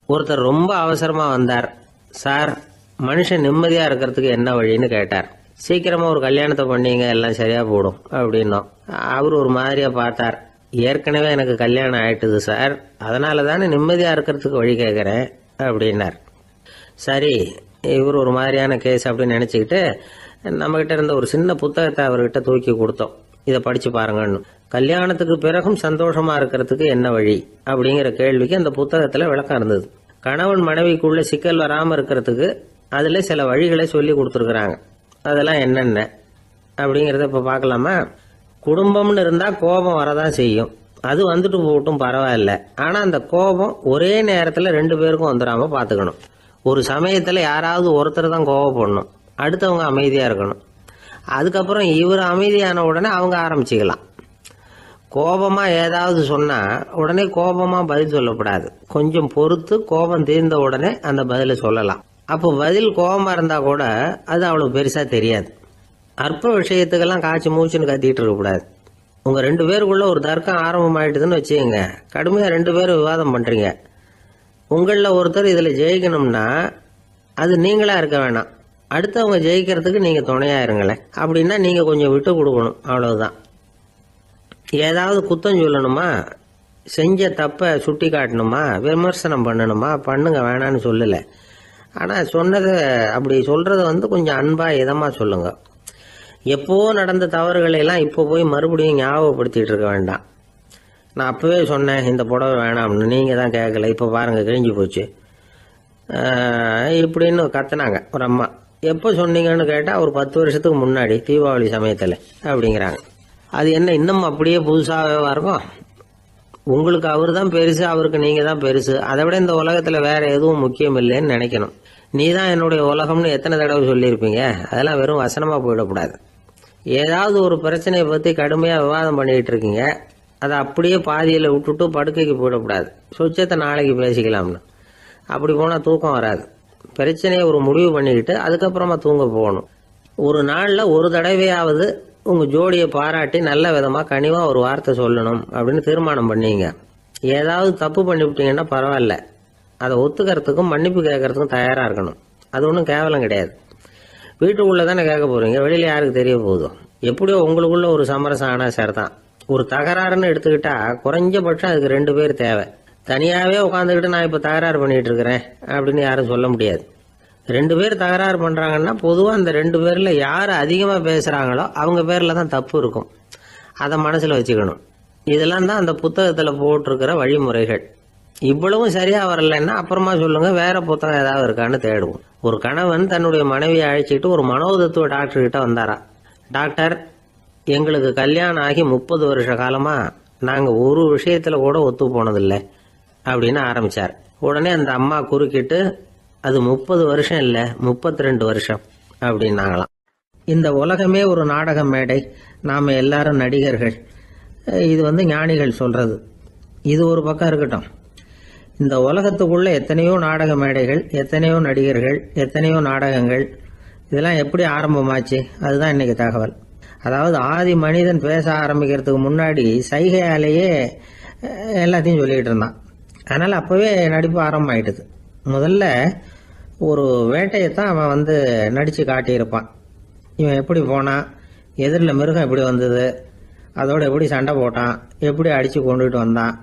ஒருத்தர் ரொம்ப அவசரமா வந்தார். சார், மனுஷன் நிம்மதியா இருக்கிறதுக்கு என்ன வழின்னு கேட்டார். சீக்கிரமா ஒரு கல்யாணத்தை பண்ணீங்க, எல்லாம் சரியா போடும் அப்படின்னோம். அவர் ஒரு மாதிரியா பார்த்தார். ஏற்கனவே எனக்கு கல்யாணம் ஆயிட்டுது சார், அதனால தானே நிம்மதியா இருக்கிறதுக்கு வழி கேட்கறேன் அப்படின்னார். சரி, இவர் ஒரு மாதிரியான கேஸ் அப்படின்னு நினைச்சுக்கிட்டு நம்மகிட்ட இருந்த ஒரு சின்ன புத்தகத்தை அவர்கிட்ட தூக்கி கொடுத்தோம். இதை படிச்சு பாருங்கன்னு. கல்யாணத்துக்கு பிறகும் சந்தோஷமா இருக்கிறதுக்கு என்ன வழி அப்படிங்கிற கேள்விக்கு அந்த புத்தகத்துல விளக்கம் இருந்தது. கணவன் மனைவிக்குள்ள சிக்கல் வராம இருக்கிறதுக்கு அதுல சில வழிகளை சொல்லி கொடுத்துருக்குறாங்க. அதெல்லாம் என்னென்ன அப்படிங்கிறத இப்ப பார்க்கலாமா? குடும்பம்னு இருந்தா கோபம் வரதான் செய்யும். அது வந்துட்டு போட்டும் பரவாயில்ல. ஆனா அந்த கோபம் ஒரே நேரத்துல 2 பேருக்கும் வந்துடாம பாத்துக்கணும். ஒரு சமயத்துல யாராவது ஒருத்தர் தான் கோபப்படணும், அடுத்தவங்க அமைதியா இருக்கணும். அதுக்கப்புறம் இவர் அமைதியான உடனே அவங்க ஆரம்பிச்சுக்கலாம். கோபமா ஏதாவது சொன்னா உடனே கோபமா பதில் சொல்லக்கூடாது. கொஞ்சம் பொறுத்து கோபம் தீர்ந்த உடனே அந்த பதிலை சொல்லலாம். அப்போ பதில் கோபமா இருந்தா கூட அது அவ்வளவு பெருசா தெரியாது. அற்ப விஷயத்துக்கெல்லாம் காய்ச்சி மூச்சுன்னு கத்திட்டு இருக்கக்கூடாது. உங்க 2 பேருக்குள்ள ஒரு தர்க்கம் ஆரம்பமாயிட்டுதுன்னு வச்சுக்கோங்க. கடுமையா 2 பேரும் விவாதம் பண்றீங்க. உங்களில் ஒருத்தர் இதுல ஜெயிக்கணும்னா அது நீங்களா இருக்க வேணாம், அடுத்தவங்க ஜெயிக்கிறதுக்கு நீங்க துணையா இருங்களேன். அப்படின்னா நீங்க கொஞ்சம் விட்டு கொடுக்கணும், அவ்வளவுதான். ஏதாவது குத்தம் சொல்லணுமா, செஞ்ச தப்ப சுட்டி காட்டணுமா, விமர்சனம் பண்ணணுமா, பண்ணுங்க, வேணான்னு சொல்லல. ஆனா சொன்னதை அப்படி சொல்றத கொஞ்சம் அன்பா இதமா சொல்லுங்க. எப்போ நடந்த தவறுகளை எல்லாம் இப்போ போய் மறுபடியும் ஞாபகப்படுத்திட்டு இருக்க வேண்டாம். நான் அப்பவே சொன்னேன் இந்த புடவை வேணாம்னு, நீங்க தான் கேட்கல, இப்போ பாருங்க கிழிஞ்சு போச்சு இப்படின்னு கத்துனாங்க ஒரு அம்மா. எப்போ சொன்னீங்கன்னு கேட்டா ஒரு 10 வருஷத்துக்கு முன்னாடி தீபாவளி சமயத்துல அப்படிங்கிறாங்க. அது என்ன இன்னும் அப்படியே புதுசாகவே இருக்கும்? உங்களுக்கு அவர் தான் பெருசு, அவருக்கு நீங்க தான் பெருசு. அதை விட இந்த உலகத்துல வேற எதுவும் முக்கியம் இல்லைன்னு நினைக்கணும். நீ தான் என்னுடைய உலகம்னு எத்தனை தடவை சொல்லியிருப்பீங்க? அதெல்லாம் வெறும் வசனமா போயிடக்கூடாது. ஏதாவது ஒரு பிரச்சனையை பத்தி கடுமையா விவாதம் பண்ணிட்டு இருக்கீங்க, அதை அப்படியே பாதியில விட்டுட்டு படுக்கைக்கு போயிடக்கூடாது. சொச்சத்தை நாளைக்கு பேசிக்கலாம்னு. அப்படி போனா தூக்கம் வராது. பிரச்சனையை ஒரு முடிவு பண்ணிக்கிட்டு அதுக்கப்புறமா தூங்க போகணும். ஒரு நாள்ல ஒரு தடவையாவது உங்க ஜோடியை பாராட்டி நல்ல விதமா கனிவா ஒரு வார்த்தை சொல்லணும் அப்படின்னு தீர்மானம் பண்ணீங்க. ஏதாவது தப்பு பண்ணிவிட்டீங்கன்னா பரவாயில்ல, அதை ஒத்துக்கிறதுக்கும் மன்னிப்பு கேட்கறதுக்கும் தயாரா இருக்கணும். அது ஒன்றும் கேவலம் கிடையாது. வீட்டுக்குள்ள தானே கேட்க போறீங்க, வெளியில யாருக்கு தெரிய போதும்? எப்படியோ உங்களுக்குள்ள ஒரு சமரசம் ஆனா சரிதான். ஒரு தகராறுன்னு எடுத்துக்கிட்டா குறைஞ்சபட்சம் அதுக்கு 2 பேர் தேவை. தனியாவே உட்காந்துக்கிட்டு நான் இப்ப தகராறு பண்ணிட்டு இருக்கிறேன் அப்படின்னு யாரும் சொல்ல முடியாது. 2 பேர் தகராறு பண்றாங்கன்னா பொதுவா அந்த 2 பேர்ல யாரு அதிகமா பேசுறாங்களோ அவங்க பேர்ல தான் தப்பு இருக்கும். அதை மனசுல வச்சுக்கணும். இதெல்லாம் தான் அந்த புத்தகத்துல போட்டிருக்கிற வழிமுறைகள். இவ்வளவும் சரியா வரலன்னா அப்புறமா சொல்லுங்க, வேற புத்தகம் ஏதாவது இருக்கான்னு தேடுவோம். ஒரு கணவன் தன்னுடைய மனைவியை அழைச்சிட்டு ஒரு மனோதத்துவ டாக்டர் கிட்ட வந்தாரா. டாக்டர், எங்களுக்கு கல்யாணம் ஆகி 30 வருஷ காலமா நாங்க ஒரு விஷயத்துல கூட ஒத்து போனதில்லை அப்படின்னு ஆரம்பிச்சார். உடனே அந்த அம்மா குறுக்கிட்டு, அது 30 வருஷம் இல்ல 32 வருஷம் அப்படின்னாங்களாம். இந்த உலகமே ஒரு நாடக மேடை, நாம எல்லாரும் நடிகர்கள். இது ஞானிகள் சொல்றது. இது ஒரு பக்கம் இருக்கட்டும். இந்த உலகத்துக்குள்ள எத்தனையோ நாடக மேடைகள், எத்தனையோ நடிகர்கள், எத்தனையோ நாடகங்கள், இதெல்லாம் எப்படி ஆரம்பமாச்சு? அதுதான் இன்னைக்கு தகவல். அதாவது ஆதி மனிதன் பேச ஆரம்பிக்கிறதுக்கு முன்னாடி சைகையாலேயே எல்லாத்தையும் சொல்லிட்டு இருந்தான். அதனால அப்பவே நடிப்பு ஆரம்பமாயிட்டுது. முதல்ல ஒரு வேட்டையத்தான் அவன் நடிச்சு காட்டியிருப்பான். இவன் எப்படி போனான், எதிரில் மிருகம் எப்படி வந்தது, அதோட எப்படி சண்டை போட்டான், எப்படி அடிச்சு கொண்டுகிட்டு வந்தான்,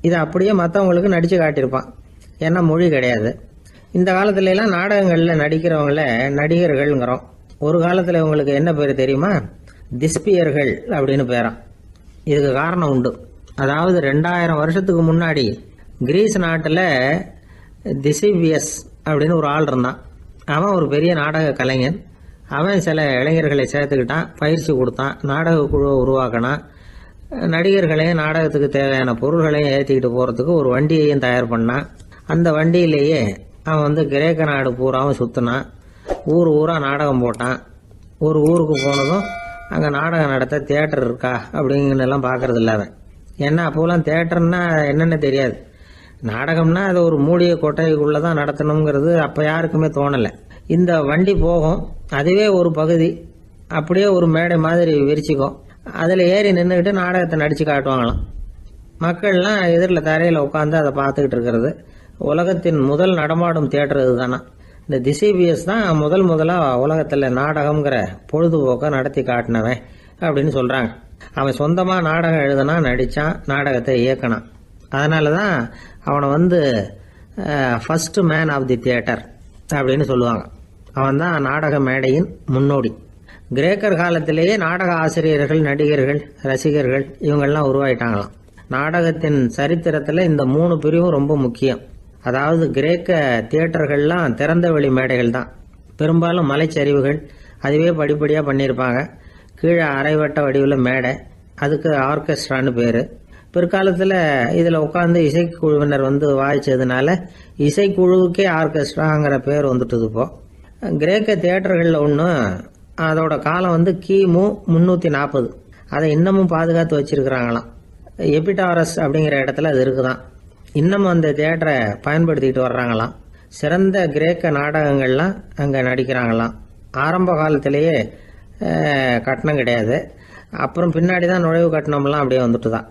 இதை அப்படியே மற்றவங்களுக்கு நடிச்சு காட்டியிருப்பான். ஏன்னா மொழி கிடையாது. இந்த காலத்துல எல்லாம் நாடகங்கள்ல நடிக்கிறவங்கள நடிகர்கள்ங்கிறோம். ஒரு காலத்துல இவங்களுக்கு என்ன பேரு தெரியுமா? திஸ்பியர்கள் அப்படின்னு பேராம். இதுக்கு காரணம் உண்டு. அதாவது 2000 வருஷத்துக்கு முன்னாடி கிரீஸ் நாட்டுல திசிவியஸ் அப்படின்னு ஒரு ஆள் இருந்தான். அவன் ஒரு பெரிய நாடக கலைஞன். அவன் சில இளைஞர்களை சேர்த்துக்கிட்டான், பயிற்சி கொடுத்தான், நாடக குழுவை உருவாக்கினான். நடிகர்களையும் நாடகத்துக்கு தேவையான பொருள்களையும் ஏற்றிக்கிட்டு போறதுக்கு ஒரு வண்டியையும் தயார் பண்ணான். அந்த வண்டியிலேயே அவன் கிரேக்க நாடு பூராவும் சுத்தினான். ஊர் ஊரா நாடகம் போட்டான். ஒரு ஊருக்கு போனதும் அங்கே நாடகம் நடத்த தியேட்டர் இருக்கா அப்படிங்கன்னு எல்லாம் பார்க்கறது இல்லை அவன். ஏன்னா அப்போலாம் தியேட்டர்னா என்னென்ன தெரியாது. நாடகம்னா அது ஒரு மூடிய கொட்டைக்குள்ளே தான் நடத்தணுங்கிறது அப்போ யாருக்குமே தோணலை. இந்த வண்டி போகும், அதுவே ஒரு பகுதி அப்படியே ஒரு மேடை மாதிரி விரிச்சிக்கும். அதில் ஏறி நின்றுக்கிட்டு நாடகத்தை நடித்து காட்டுவாங்களாம். மக்கள்லாம் எதிரில் தரையில் உட்காந்து அதை பார்த்துக்கிட்டு இருக்கிறது. உலகத்தின் முதல் நடமாடும் தியேட்டர் இதுதானா. இந்த திசைபிஎஸ் தான் முதலாக உலகத்தில் நாடகம்ங்கிற பொழுதுபோக்கை நடத்தி காட்டினவன் அப்படின்னு சொல்கிறாங்க. அவன் சொந்தமாக நாடகம் எழுதுனா, நடித்தான், நாடகத்தை இயக்கினான். அதனால தான் அவனை first man of the theatre அப்படின்னு சொல்லுவாங்க. அவன் தான் நாடக மேடையின் முன்னோடி. கிரேக்கர் காலத்திலேயே நாடக ஆசிரியர்கள், நடிகர்கள், ரசிகர்கள் இவங்கெல்லாம் உருவாயிட்டாங்களாம். நாடகத்தின் சரித்திரத்தில் இந்த 3 பிரிவும் ரொம்ப முக்கியம். அதாவது கிரேக்க தியேட்டர்கள்லாம் திறந்த வெளி மேடைகள் தான். பெரும்பாலும் மலைச்சரிவுகள், அதுவே படிப்படியாக பண்ணியிருப்பாங்க. கீழே அரைவட்ட வடிவில் மேடை, அதுக்கு ஆர்கெஸ்ட்ரான்னு பேர். பிற்காலத்தில் இதில் உட்காந்து இசைக்குழுவினர் வாய்ச்சதுனால இசைக்குழுவுக்கே ஆர்கெஸ்ட்ராங்கிற பேர் வந்துட்டுது. இப்போ கிரேக்க தியேட்டர்களில் ஒன்று, அதோட காலம் கிமு 340. அதை இன்னமும் பாதுகாத்து வச்சிருக்கிறாங்களாம். எபிடாரஸ் அப்படிங்கிற இடத்துல அது இருக்குதான். இன்னமும் அந்த தியேட்டரை பயன்படுத்திக்கிட்டு வர்றாங்களாம். சிறந்த கிரேக்க நாடகங்கள்லாம் அங்கே நடிக்கிறாங்களாம். ஆரம்ப காலத்திலேயே கட்டணம் கிடையாது. அப்புறம் பின்னாடி தான் நுழைவு கட்டணம்லாம் அப்படியே வந்துட்டு தான்.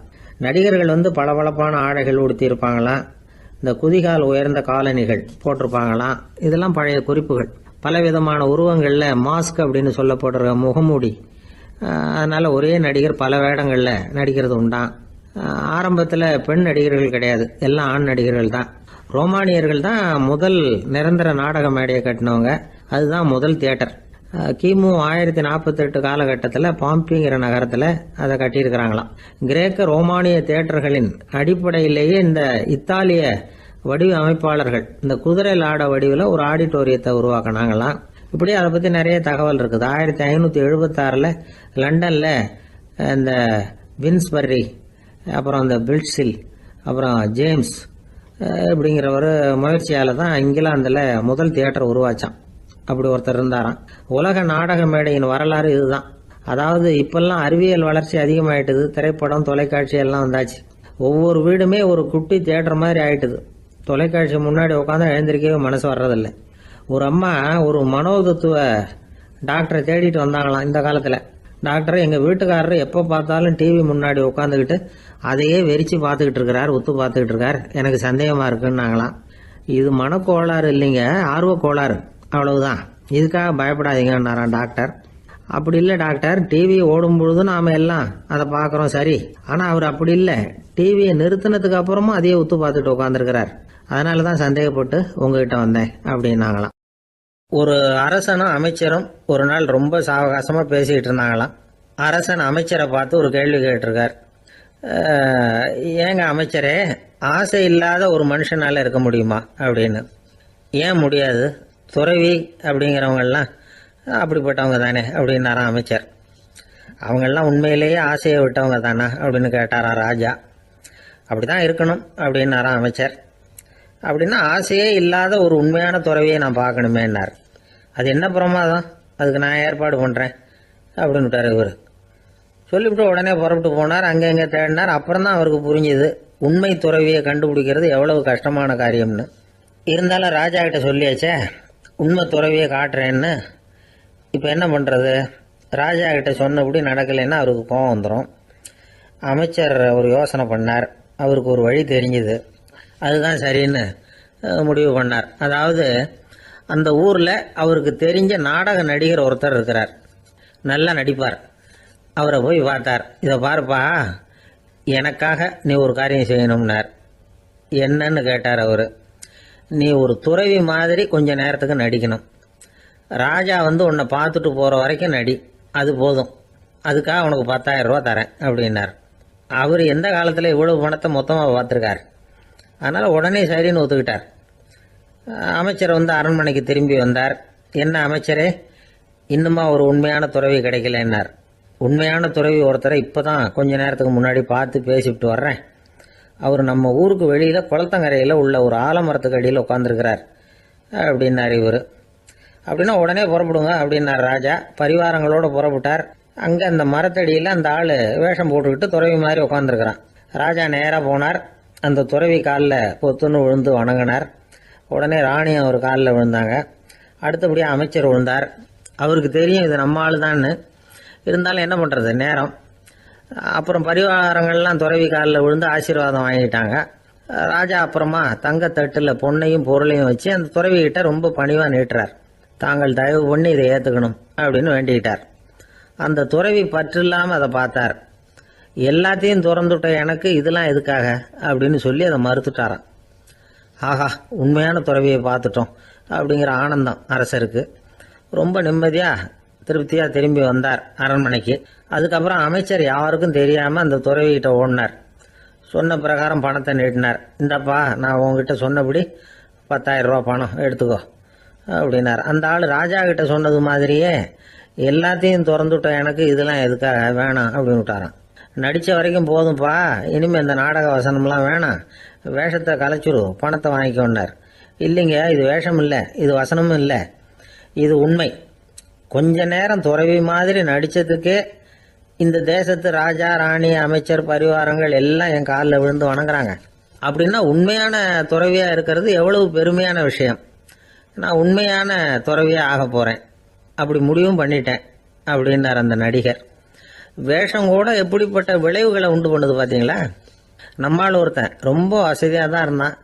நடிகர்கள் பளபளப்பான ஆடைகள் உடுத்தியிருப்பாங்களாம். இந்த குதிகால் உயர்ந்த காலணிகள் போட்டிருப்பாங்களாம். இதெல்லாம் பழைய குறிப்புகள். பலவிதமான உருவங்களில் மாஸ்க் அப்படின்னு சொல்லப்படுற முகமூடி. அதனால் ஒரே நடிகர் பல வேடங்களில் நடிக்கிறது உண்டான். ஆரம்பத்தில் பெண் நடிகர்கள் கிடையாது, எல்லாம் ஆண் நடிகர்கள் தான். ரோமானியர்கள் தான் முதல் நிரந்தர நாடக மேடையை கட்டினவங்க. அதுதான் முதல் தியேட்டர். கிமு 1048 காலகட்டத்தில் பாம்பிங்கிற நகரத்தில் அதை கட்டியிருக்கிறாங்களாம். கிரேக்க ரோமானிய தியேட்டர்களின் அடிப்படையிலேயே இந்த இத்தாலிய வடிவ அமைப்பாளர்கள் இந்த குதிரை லாட வடிவில் ஒரு ஆடிட்டோரியத்தை உருவாக்கினாங்களாம். இப்படி அதை பற்றி நிறைய தகவல் இருக்குது. 1576 லண்டனில் இந்த வின்ஸ்பர்ரி, அப்புறம் இந்த பில்ட்ஸில், அப்புறம் ஜேம்ஸ் இப்படிங்கிற ஒரு முயற்சியால் தான் இங்கிலாந்தில் முதல் தியேட்டர் உருவாச்சான். அப்படி ஒருத்தர் இருந்தாராம். உலக நாடக மேடையின் வரலாறு இதுதான். அதாவது இப்பெல்லாம் அறிவியல் வளர்ச்சி அதிகமாயிட்டுது. திரைப்படம், தொலைக்காட்சி எல்லாம் வந்தாச்சு. ஒவ்வொரு வீடுமே ஒரு குட்டி தியேட்டர் மாதிரி ஆயிட்டுது. தொலைக்காட்சி முன்னாடி உட்காந்து எழுந்திருக்கவே மனசு வர்றதில்லை. ஒரு அம்மா ஒரு மனோதத்துவ டாக்டரை தேடிட்டு வந்தாங்களாம் இந்த காலத்தில். டாக்டர், எங்கள் வீட்டுக்காரர் எப்போ பார்த்தாலும் டிவி முன்னாடி உட்காந்துக்கிட்டு அதையே வெறிச்சு பார்த்துக்கிட்டு இருக்கிறார், உத்து பார்த்துக்கிட்டு இருக்கார், எனக்கு சந்தேகமாக இருக்குன்னாங்களாம். இது மனக்கோளாறு இல்லைங்க, ஆர்வ கோளாறு, அவ்வளவுதான், இதுக்காக பயப்படாதீங்கன்னாராம் டாக்டர். அப்படி இல்லை டாக்டர், டிவி ஓடும் பொழுது நாம் எல்லாம் அதை பார்க்குறோம் சரி, ஆனால் அவர் அப்படி இல்லை, டிவியை நிறுத்தினதுக்கு அப்புறமும் அதையே உத்து பார்த்துட்டு உட்காந்துருக்கிறார், அதனால தான் சந்தேகப்பட்டு உங்ககிட்ட வந்தேன் அப்படின்னாங்களாம். ஒரு அரசனும் அமைச்சரும் ஒரு நாள் ரொம்ப சாவகாசமாக பேசிக்கிட்டு இருந்தாங்களாம். அரசன் அமைச்சரை பார்த்து ஒரு கேள்வி கேட்டிருக்கார். ஏங்க அமைச்சரே, ஆசை இல்லாத ஒரு மனுஷனால் இருக்க முடியுமா அப்படின்னு. ஏன் முடியாது, துறவி அப்படிங்கிறவங்கெல்லாம் அப்படிப்பட்டவங்க தானே அப்படின்னாராம் அமைச்சர். அவங்கெல்லாம் உண்மையிலேயே ஆசையை விட்டவங்க தானா அப்படின்னு கேட்டாராம் ராஜா. அப்படி தான் இருக்கணும் அப்படின்னாராம் அமைச்சர். அப்படின்னா ஆசையே இல்லாத ஒரு உண்மையான துறவியை நான் பார்க்கணுமேன்னார். அது என்ன பிரமாதம், அதுக்கு நான் ஏற்பாடு பண்ணுறேன் அப்படின்னு விட்டார் இவர். சொல்லிவிட்டு உடனே புறப்பட்டு போனார். அங்கே இங்கே தேடினார். அப்புறம் தான் அவருக்கு புரிஞ்சுது உண்மை துறவியை கண்டுபிடிக்கிறது எவ்வளவு கஷ்டமான காரியம்னு. இருந்தாலும் ராஜா கிட்ட சொல்லியாச்சே உண்மை துறவியை காட்டுறேன்னு. இப்போ என்ன பண்ணுறது, ராஜா கிட்ட சொன்னபடி நடக்கலைன்னா அவருக்கு கோபம் வந்துடும். அமைச்சர் ஒரு யோசனை பண்ணார். அவருக்கு ஒரு வழி தெரிஞ்சுது. அதுதான் சரின்னு முடிவு பண்ணார். அதாவது அந்த ஊரில் அவருக்கு தெரிஞ்ச நாடக நடிகர் ஒருத்தர் இருக்கிறார், நல்லா நடிப்பார். அவரை போய் பார்த்தார். இதை பாருப்பா, எனக்காக நீ ஒரு காரியம் செய்யணும்னார். என்னன்னு கேட்டார் அவர். நீ ஒரு துறவி மாதிரி கொஞ்ச நேரத்துக்கு நடிக்கணும். ராஜா உன்னை பார்த்துட்டு போகிற வரைக்கும் நடி, அது போதும், அதுக்காக உனக்கு 10,000 ரூபா தரேன் அப்படின்னார். அவர் எந்த காலத்தில் இவ்வளவு பணத்தை மொத்தமாக பார்த்துருக்கார். அதனால் உடனே சரின்னு ஒத்துக்கிட்டார். அமைச்சர் அரண்மனைக்கு திரும்பி வந்தார். என்ன அமைச்சரே, இன்னுமா ஒரு உண்மையான துறவி கிடைக்கலன்னார். உண்மையான துறவி ஒருத்தரை இப்போ தான் கொஞ்ச நேரத்துக்கு முன்னாடி பார்த்து பேசிவிட்டு வர்றேன். அவர் நம்ம ஊருக்கு வெளியில் குளத்தங்கரையில் உள்ள ஒரு ஆலமரத்துக்கு அடியில் உட்காந்துருக்கிறார் அப்படின்னார் இவர். அப்படின்னா உடனே புறப்படுங்க அப்படின்னார் ராஜா. பரிவாரங்களோடு புறப்பட்டார். அங்கே அந்த மரத்தடியில் அந்த ஆள் வேஷம் போட்டுக்கிட்டு துறவி மாதிரி உட்காந்துருக்கிறான். ராஜா நேராக போனார். அந்த துறவி காலில் பொத்துன்னு விழுந்து வணங்கினார். உடனே ராணி அவர் காலில் விழுந்தாங்க. அடுத்தபடியாக அமைச்சர் விழுந்தார். அவருக்கு தெரியும் இது நம்ம ஆள் தான்னு. இருந்தாலும் என்ன பண்ணுறது, நேரம். அப்புறம் பரிவாரங்கள்லாம் துறவி காலில் விழுந்து ஆசீர்வாதம் வாங்கிட்டாங்க. ராஜா அப்புறமா தங்கத்தட்டில் பொண்ணையும் பொருளையும் வச்சு அந்த துறவிகிட்ட ரொம்ப பணிவாக நீட்டுறார். தாங்கள் தயவு பண்ணி இதை ஏற்றுக்கணும் அப்படின்னு வேண்டிக்கிட்டார். அந்த துறவி பற்று இல்லாமல் அதை பார்த்தார். எல்லாத்தையும் திறந்துட்ட எனக்கு இதெல்லாம் எதுக்காக அப்படின்னு சொல்லி அதை மறுத்துட்டாராம். ஆஹா, உண்மையான துறவியை பார்த்துட்டோம் அப்படிங்கிற ஆனந்தம் அரசருக்கு. ரொம்ப நிம்மதியாக திருப்தியாக திரும்பி வந்தார் அரண்மனைக்கு. அதுக்கப்புறம் அமைச்சர் யாருக்கும் தெரியாமல் அந்த துறவிகிட்ட ஓடினார். சொன்ன பிரகாரம் பணத்தை நீட்டினார். இந்தப்பா, நான் உங்ககிட்ட சொன்னபடி 10,000 ரூபா பணம் எடுத்துக்கோ அப்படின்னார். அந்த ஆள் ராஜா கிட்ட சொன்னது மாதிரியே எல்லாத்தையும் திறந்துட்டோம் எனக்கு இதெல்லாம் எதுக்காக வேணாம் அப்படின்னு விட்டாரான். நடித்த வரைக்கும் போதும்ப்பா, இனிமேல் இந்த நாடக வசனம்லாம் வேணாம், வேஷத்தை கலைச்சிரு, பணத்தை வாங்கிக்கோன்னார். இல்லைங்க, இது வேஷம் இல்லை, இது வசனமும் இல்லை, இது உண்மை. கொஞ்ச நேரம் துறவி மாதிரி நடித்ததுக்கே இந்த தேசத்து ராஜா ராணி அமைச்சர் பரிவாரங்கள் எல்லாம் என் காலில் விழுந்து வணங்குறாங்க. அப்படின்னா உண்மையான துறவியாக இருக்கிறது எவ்வளவு பெருமையான விஷயம். நான் உண்மையான துறவியாக ஆக போகிறேன், அப்படி முடிவும் பண்ணிட்டேன் அப்படின்னார் அந்த நடிகர். வேஷம் கூட எப்படிப்பட்ட விளைவுகளை உண்டு பண்ணுது பார்த்தீங்களா. நம்மால் ஒருத்தன் ரொம்ப வசதியாக தான் இருந்தான்.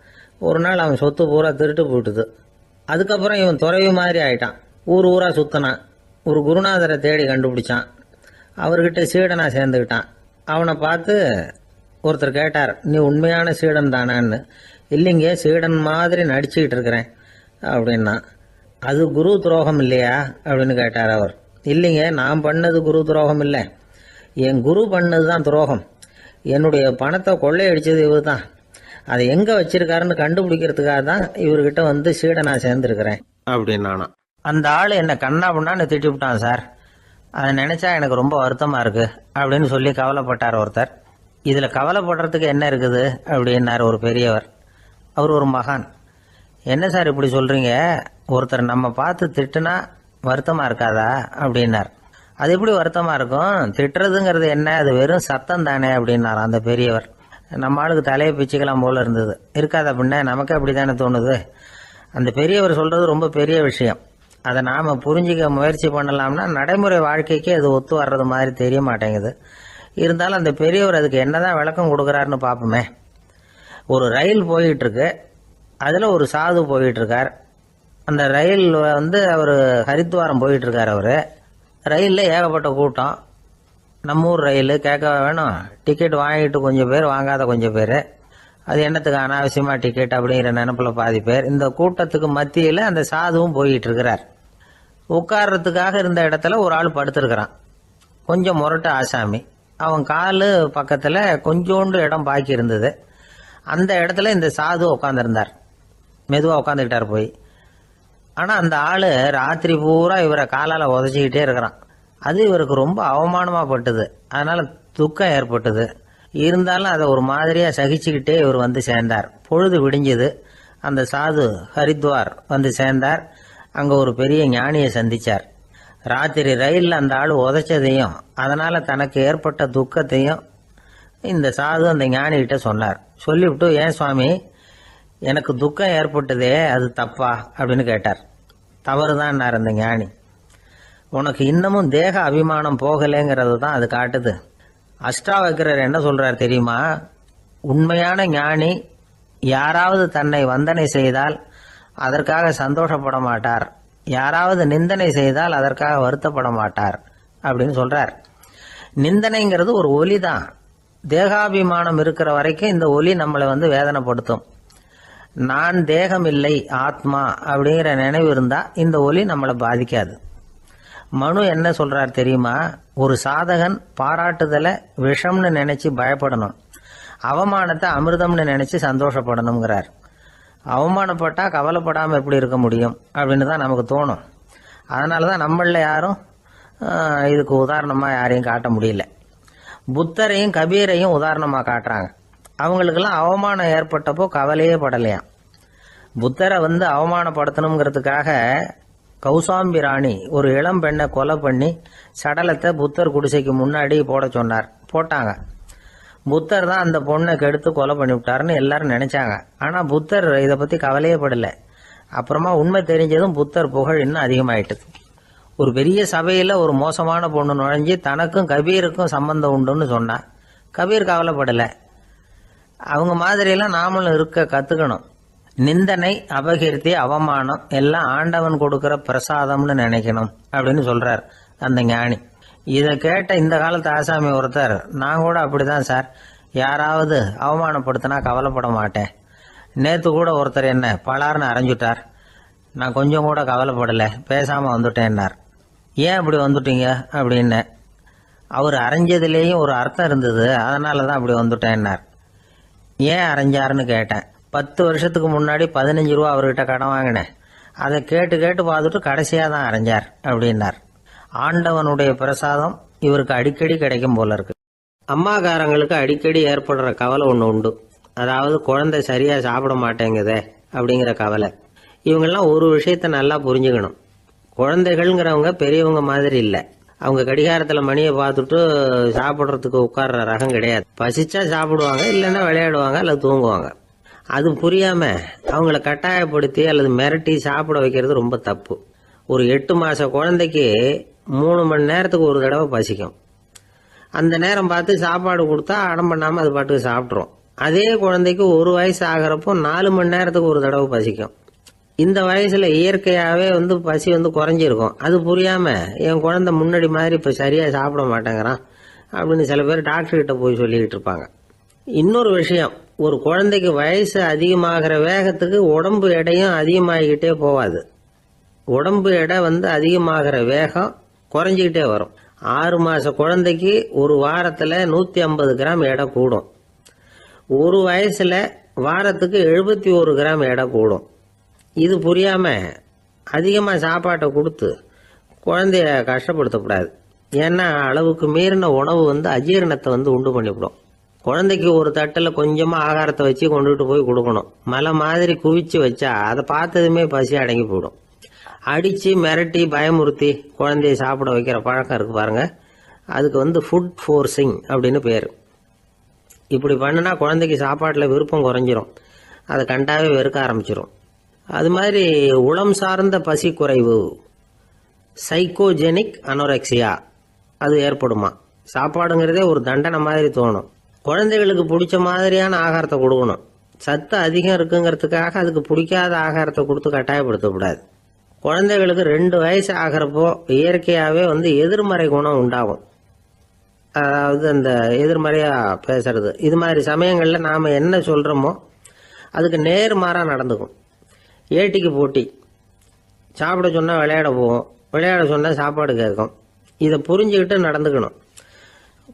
ஒரு நாள் அவன் சொத்து பூரா திருட்டு போயிட்டுது. அதுக்கப்புறம் இவன் துறவி மாதிரி ஆயிட்டான். ஊர் ஊராக சுற்றினான். ஒரு குருநாதரை தேடி கண்டுபிடிச்சான். அவர்கிட்ட சீடனாக சேர்ந்துக்கிட்டான். அவனை பார்த்து ஒருத்தர் கேட்டார், நீ உண்மையான சீடன் தானான்னு. இல்லைங்க, சீடன் மாதிரி நடிச்சுக்கிட்டு இருக்கிறேன் அப்படின்னா. அது குரு துரோகம் இல்லையா அப்படின்னு கேட்டார் அவர். இல்லைங்க, நான் பண்ணது குரு துரோகம் இல்லை, என் குரு பண்ணது தான் துரோகம். என்னுடைய பணத்தை கொள்ளையடிச்சது இவர் தான். அதை எங்கே வச்சிருக்காருன்னு கண்டுபிடிக்கிறதுக்காக தான் இவர்கிட்ட வந்து சீடனாக சேர்ந்துருக்கிறேன் அப்படின்னானா. அந்த ஆள் என்னை கண்ணா பண்ணான்னு திட்டி விட்டான் சார். அதை நினச்சா எனக்கு ரொம்ப வருத்தமாக இருக்குது அப்படின்னு சொல்லி கவலைப்பட்டார் ஒருத்தர். இதில் கவலைப்படுறதுக்கு என்ன இருக்குது அப்படின்னார் ஒரு பெரியவர். அவர் ஒரு மகான். என்ன சார் இப்படி சொல்கிறீங்க, ஒருத்தர் நம்ம பார்த்து திட்டுனா வருத்தமாக இருக்காதா அப்படின்னார். அது எப்படி வருத்தமாக இருக்கும், திட்டுறதுங்கிறது என்ன, அது வெறும் சத்தம் தானே அப்படின்னார் அந்த பெரியவர். நம்ம ஆளுக்கு தலையை பிச்சுக்கலாம் போல இருந்தது. இருக்காது அப்படின்னா நமக்கு அப்படி தானே தோணுது. அந்த பெரியவர் சொல்கிறது ரொம்ப பெரிய விஷயம். அதை நாம் புரிஞ்சிக்க முயற்சி பண்ணலாம்னா நடைமுறை வாழ்க்கைக்கு அது ஒத்து வர்றது மாதிரி தெரிய மாட்டேங்குது. இருந்தாலும் அந்த பெரியவர் அதுக்கு என்னதான் விளக்கம் கொடுக்குறாருன்னு பார்ப்போமே. ஒரு ரயில் போயிட்டுருக்கு, அதில் ஒரு சாது போயிட்டுருக்கார். அந்த ரயில் வந்து அவர் ஹரித்வாரம் போயிட்டுருக்கார். அவர் ரயிலில் ஏகப்பட்ட கூட்டம். நம்ம ஊர் ரயில் கேட்க வேணும், டிக்கெட் வாங்கிட்டு கொஞ்சம் பேர், வாங்காத கொஞ்சம் பேர். அது என்னத்துக்கு அனாவசியமாக டிக்கெட் அப்படிங்கிற நினப்பில் பாதி பேர். இந்த கூட்டத்துக்கு மத்தியில் அந்த சாதுவும் போயிட்டு இருக்கிறார். உட்கார்றதுக்காக இருந்த இடத்துல ஒரு ஆள் படுத்திருக்கிறான். கொஞ்சம் முரட்டு ஆசாமி. அவன் காலு பக்கத்தில் கொஞ்சோண்டு இடம் பாக்கி இருந்தது. அந்த இடத்துல இந்த சாது உட்காந்துருந்தார். மெதுவாக உட்காந்துக்கிட்டார் போய். ஆனால் அந்த ஆள் ராத்திரி பூரா இவரை காலால் உதச்சிக்கிட்டே இருக்கிறான். அது இவருக்கு ரொம்ப அவமானமாக பட்டுது. அதனால் துக்கம் ஏற்பட்டது. இருந்தாலும் அதை ஒரு மாதிரியாக சகிச்சுக்கிட்டே இவர் வந்து சேர்ந்தார். பொழுது விடிஞ்சது. அந்த சாது ஹரித்வார் வந்து சேர்ந்தார். அங்கே ஒரு பெரிய ஞானியை சந்தித்தார். ராத்திரி ரயிலில் அந்த ஆள் உதைச்சதையும் அதனால் தனக்கு ஏற்பட்ட துக்கத்தையும் இந்த சாது அந்த ஞானிகிட்ட சொன்னார். சொல்லிவிட்டு, ஏன் சுவாமி, எனக்கு துக்கம் ஏற்பட்டதே அது தப்பா அப்படின்னு கேட்டார். தவறு தான்னார் அந்த ஞானி. உனக்கு இன்னமும் தேக அபிமானம் போகலைங்கிறது தான் அது காட்டுது. அஷ்டாவக்கிரர் என்ன சொல்றார் தெரியுமா, உண்மையான ஞானி யாராவது தன்னை வந்தனை செய்தால் அதற்காக சந்தோஷப்பட மாட்டார், யாராவது நிந்தனை செய்தால் அதற்காக வருத்தப்பட மாட்டார் அப்படின்னு சொல்றார். நிந்தனைங்கிறது ஒரு ஒலி தான். தேகாபிமானம் இருக்கிற வரைக்கும் இந்த ஒலி நம்மளை வந்து வேதனைப்படுத்தும். நான் தேகம் இல்லை, ஆத்மா அப்படிங்கிற நினைவு இருந்தா இந்த ஒலி நம்மளை பாதிக்காது. மனு என்ன சொல்றார் தெரியுமா, ஒரு சாதகன் பாராட்டுதலை விஷம்னு நினைச்சு பயப்படணும், அவமானத்தை அமிர்தம்னு நினைச்சு சந்தோஷப்படணுங்கிறார். அவமானப்பட்டா கவலைப்படாமல் எப்படி இருக்க முடியும் அப்படின்னு தான் நமக்கு தோணும். அதனால தான் நம்மள யாரும் இதுக்கு உதாரணமாக யாரையும் காட்ட முடியல. புத்தரையும் கபீரையும் உதாரணமாக காட்டுறாங்க. அவங்களுக்கெல்லாம் அவமானம் ஏற்பட்டப்போ கவலையே படலையாம். புத்தரை வந்து அவமானப்படுத்தணுங்கிறதுக்காக கௌசாம்பி ராணி ஒரு இளம் பெண்ணை கொலை பண்ணி சடலத்தை புத்தர் குடிசைக்கு முன்னாடி போட சொன்னார். போட்டாங்க. புத்தர் தான் அந்த பொண்ணை கெடுத்து கொலை பண்ணி விட்டாருன்னு எல்லாரும் நினைச்சாங்க. ஆனால் புத்தர் இதை பற்றி கவலையே படலை. அப்புறமா உண்மை தெரிஞ்சதும் புத்தர் புகழ் இன்னும் அதிகமாயிட்டது. ஒரு பெரிய சபையில் ஒரு மோசமான பொண்ணு நுழைஞ்சி தனக்கும் கபீருக்கும் சம்பந்தம் உண்டுன்னு சொன்னா. கபீர் கவலைப்படலை. அவங்க மாதிரியெல்லாம் நாமளும் இருக்க கத்துக்கணும். நிந்தனை, அபகீர்த்தி, அவமானம் எல்லாம் ஆண்டவன் கொடுக்கிற பிரசாதம்னு நினைக்கணும் அப்படின்னு சொல்றார் அந்த ஞானி. இதை கேட்ட இந்த காலத்து ஆசாமி ஒருத்தர், நான் கூட அப்படிதான் சார், யாராவது அவமானப்படுத்தினா கவலைப்பட மாட்டேன். நேற்று கூட ஒருத்தர் என்ன பலார்னு அரைஞ்சுட்டார், நான் கொஞ்சம் கூட கவலைப்படலை, பேசாமல் வந்துட்டேன்னார். ஏன் அப்படி வந்துட்டீங்க அப்படின்னு. அவர் அரைஞ்சதுலேயும் ஒரு அர்த்தம் இருந்தது, அதனால தான் அப்படி வந்துட்டேன்னார். ஏன் அரைஞ்சாருன்னு கேட்டேன். 10 வருஷத்துக்கு முன்னாடி 15 ரூபா அவர்கிட்ட கடன் வாங்கினேன், அதை கேட்டு கேட்டு பார்த்துட்டு கடைசியாக தான் அரைஞ்சார் அப்படின்னார். ஆண்டவனுடைய பிரசாதம் இவருக்கு அடிக்கடி கிடைக்கும் போல இருக்கு. அம்மாக்காரங்களுக்கு அடிக்கடி ஏற்படுற கவலை ஒன்று உண்டு. அதாவது குழந்தை சரியா சாப்பிட மாட்டேங்குதே அப்படிங்கிற கவலை. இவங்கெல்லாம் ஒரு விஷயத்த நல்லா புரிஞ்சுக்கணும். குழந்தைகள்ங்கிறவங்க பெரியவங்க மாதிரி இல்லை. அவங்க கடிகாரத்தில் மணியை பார்த்துட்டு சாப்பிட்றதுக்கு உட்கார்ற ரகம் கிடையாது. பசிச்சா சாப்பிடுவாங்க, இல்லைன்னா விளையாடுவாங்க அல்லது தூங்குவாங்க. அது புரியாம அவங்கள கட்டாயப்படுத்தி அல்லது மிரட்டி சாப்பிட வைக்கிறது ரொம்ப தப்பு. ஒரு 8 மாச குழந்தைக்கு 3 மணி நேரத்துக்கு ஒரு தடவை பசிக்கும். அந்த நேரம் பார்த்து சாப்பாடு கொடுத்தா அடம் பண்ணாம அது பாட்டுக்கு சாப்பிட்றோம். அதே குழந்தைக்கு 1 வயசு ஆகிறப்போ 4 மணி நேரத்துக்கு ஒரு தடவை பசிக்கும். இந்த வயசுல இயற்கையாவே பசி குறைஞ்சிருக்கும். அது புரியாம என் குழந்தை முன்னாடி மாதிரி இப்ப சரியா சாப்பிட மாட்டேங்கிறான் அப்படின்னு சில பேர் டாக்டர் கிட்ட போய் சொல்லிக்கிட்டு இருப்பாங்க. இன்னொரு விஷயம், ஒரு குழந்தைக்கு வயசு அதிகமாகிற வேகத்துக்கு உடம்பு எடையும் அதிகமாகிக்கிட்டே போவாது. உடம்பு எடை அதிகமாகிற வேகம் குறைஞ்சிக்கிட்டே வரும். 6 மாச குழந்தைக்கு ஒரு வாரத்துல 150 கிராம் எடை கூடும். ஒரு வயசுல வாரத்துக்கு 71 கிராம் எடை கூடும். இது புரியாம அதிகமாக சாப்பாட்டை கொடுத்து குழந்தைய கஷ்டப்படுத்தக்கூடாது. ஏன்னா அளவுக்கு மீறின உணவு அஜீரணத்தை உண்டு பண்ணிவிடும். குழந்தைக்கு ஒரு தட்டில் கொஞ்சமாக ஆகாரத்தை வச்சு கொண்டுகிட்டு போய் கொடுக்கணும். மலை மாதிரி குவிச்சு வச்சா அதை பார்த்ததுமே பசி அடங்கி போயிடும். அடித்து மிரட்டி பயமுறுத்தி குழந்தைய சாப்பிட வைக்கிற பழக்கம் இருக்கு பாருங்க, அதுக்கு ஃபுட் ஃபோர்ஸிங் அப்படின்னு பேர். இப்படி பண்ணினா குழந்தைக்கு சாப்பாட்டில் விருப்பம் குறைஞ்சிரும், அதை கண்டாவே வெறுக்க ஆரம்பிச்சிடும். அது மாதிரி உளம் சார்ந்த பசி குறைவு, சைக்கோஜெனிக் அனோரெக்சியா, அது ஏற்படுமா. சாப்பாடுங்கிறதே ஒரு தண்டனை மாதிரி தோணும். குழந்தைகளுக்கு பிடிச்ச மாதிரியான ஆகாரத்தை கொடுக்கணும். சத்து அதிகம் இருக்குங்கிறதுக்காக அதுக்கு பிடிக்காத ஆகாரத்தை கொடுத்து கட்டாயப்படுத்தக்கூடாது. குழந்தைகளுக்கு 2 வயசு ஆகிறப்போ இயற்கையாகவே எதிர்மறை குணம் உண்டாகும். அதாவது அந்த எதிர்மறையா பேசுறது. இது மாதிரி சமயங்களில் நாம் என்ன சொல்கிறோமோ அதுக்கு நேர்மாறாக நடந்துக்கும். ஏட்டிக்கு போட்டி. சாப்பிட சொன்னால் விளையாட போவோம், விளையாட சொன்னால் சாப்பாடு கேட்கும். இதை புரிஞ்சுக்கிட்டு நடந்துக்கணும்.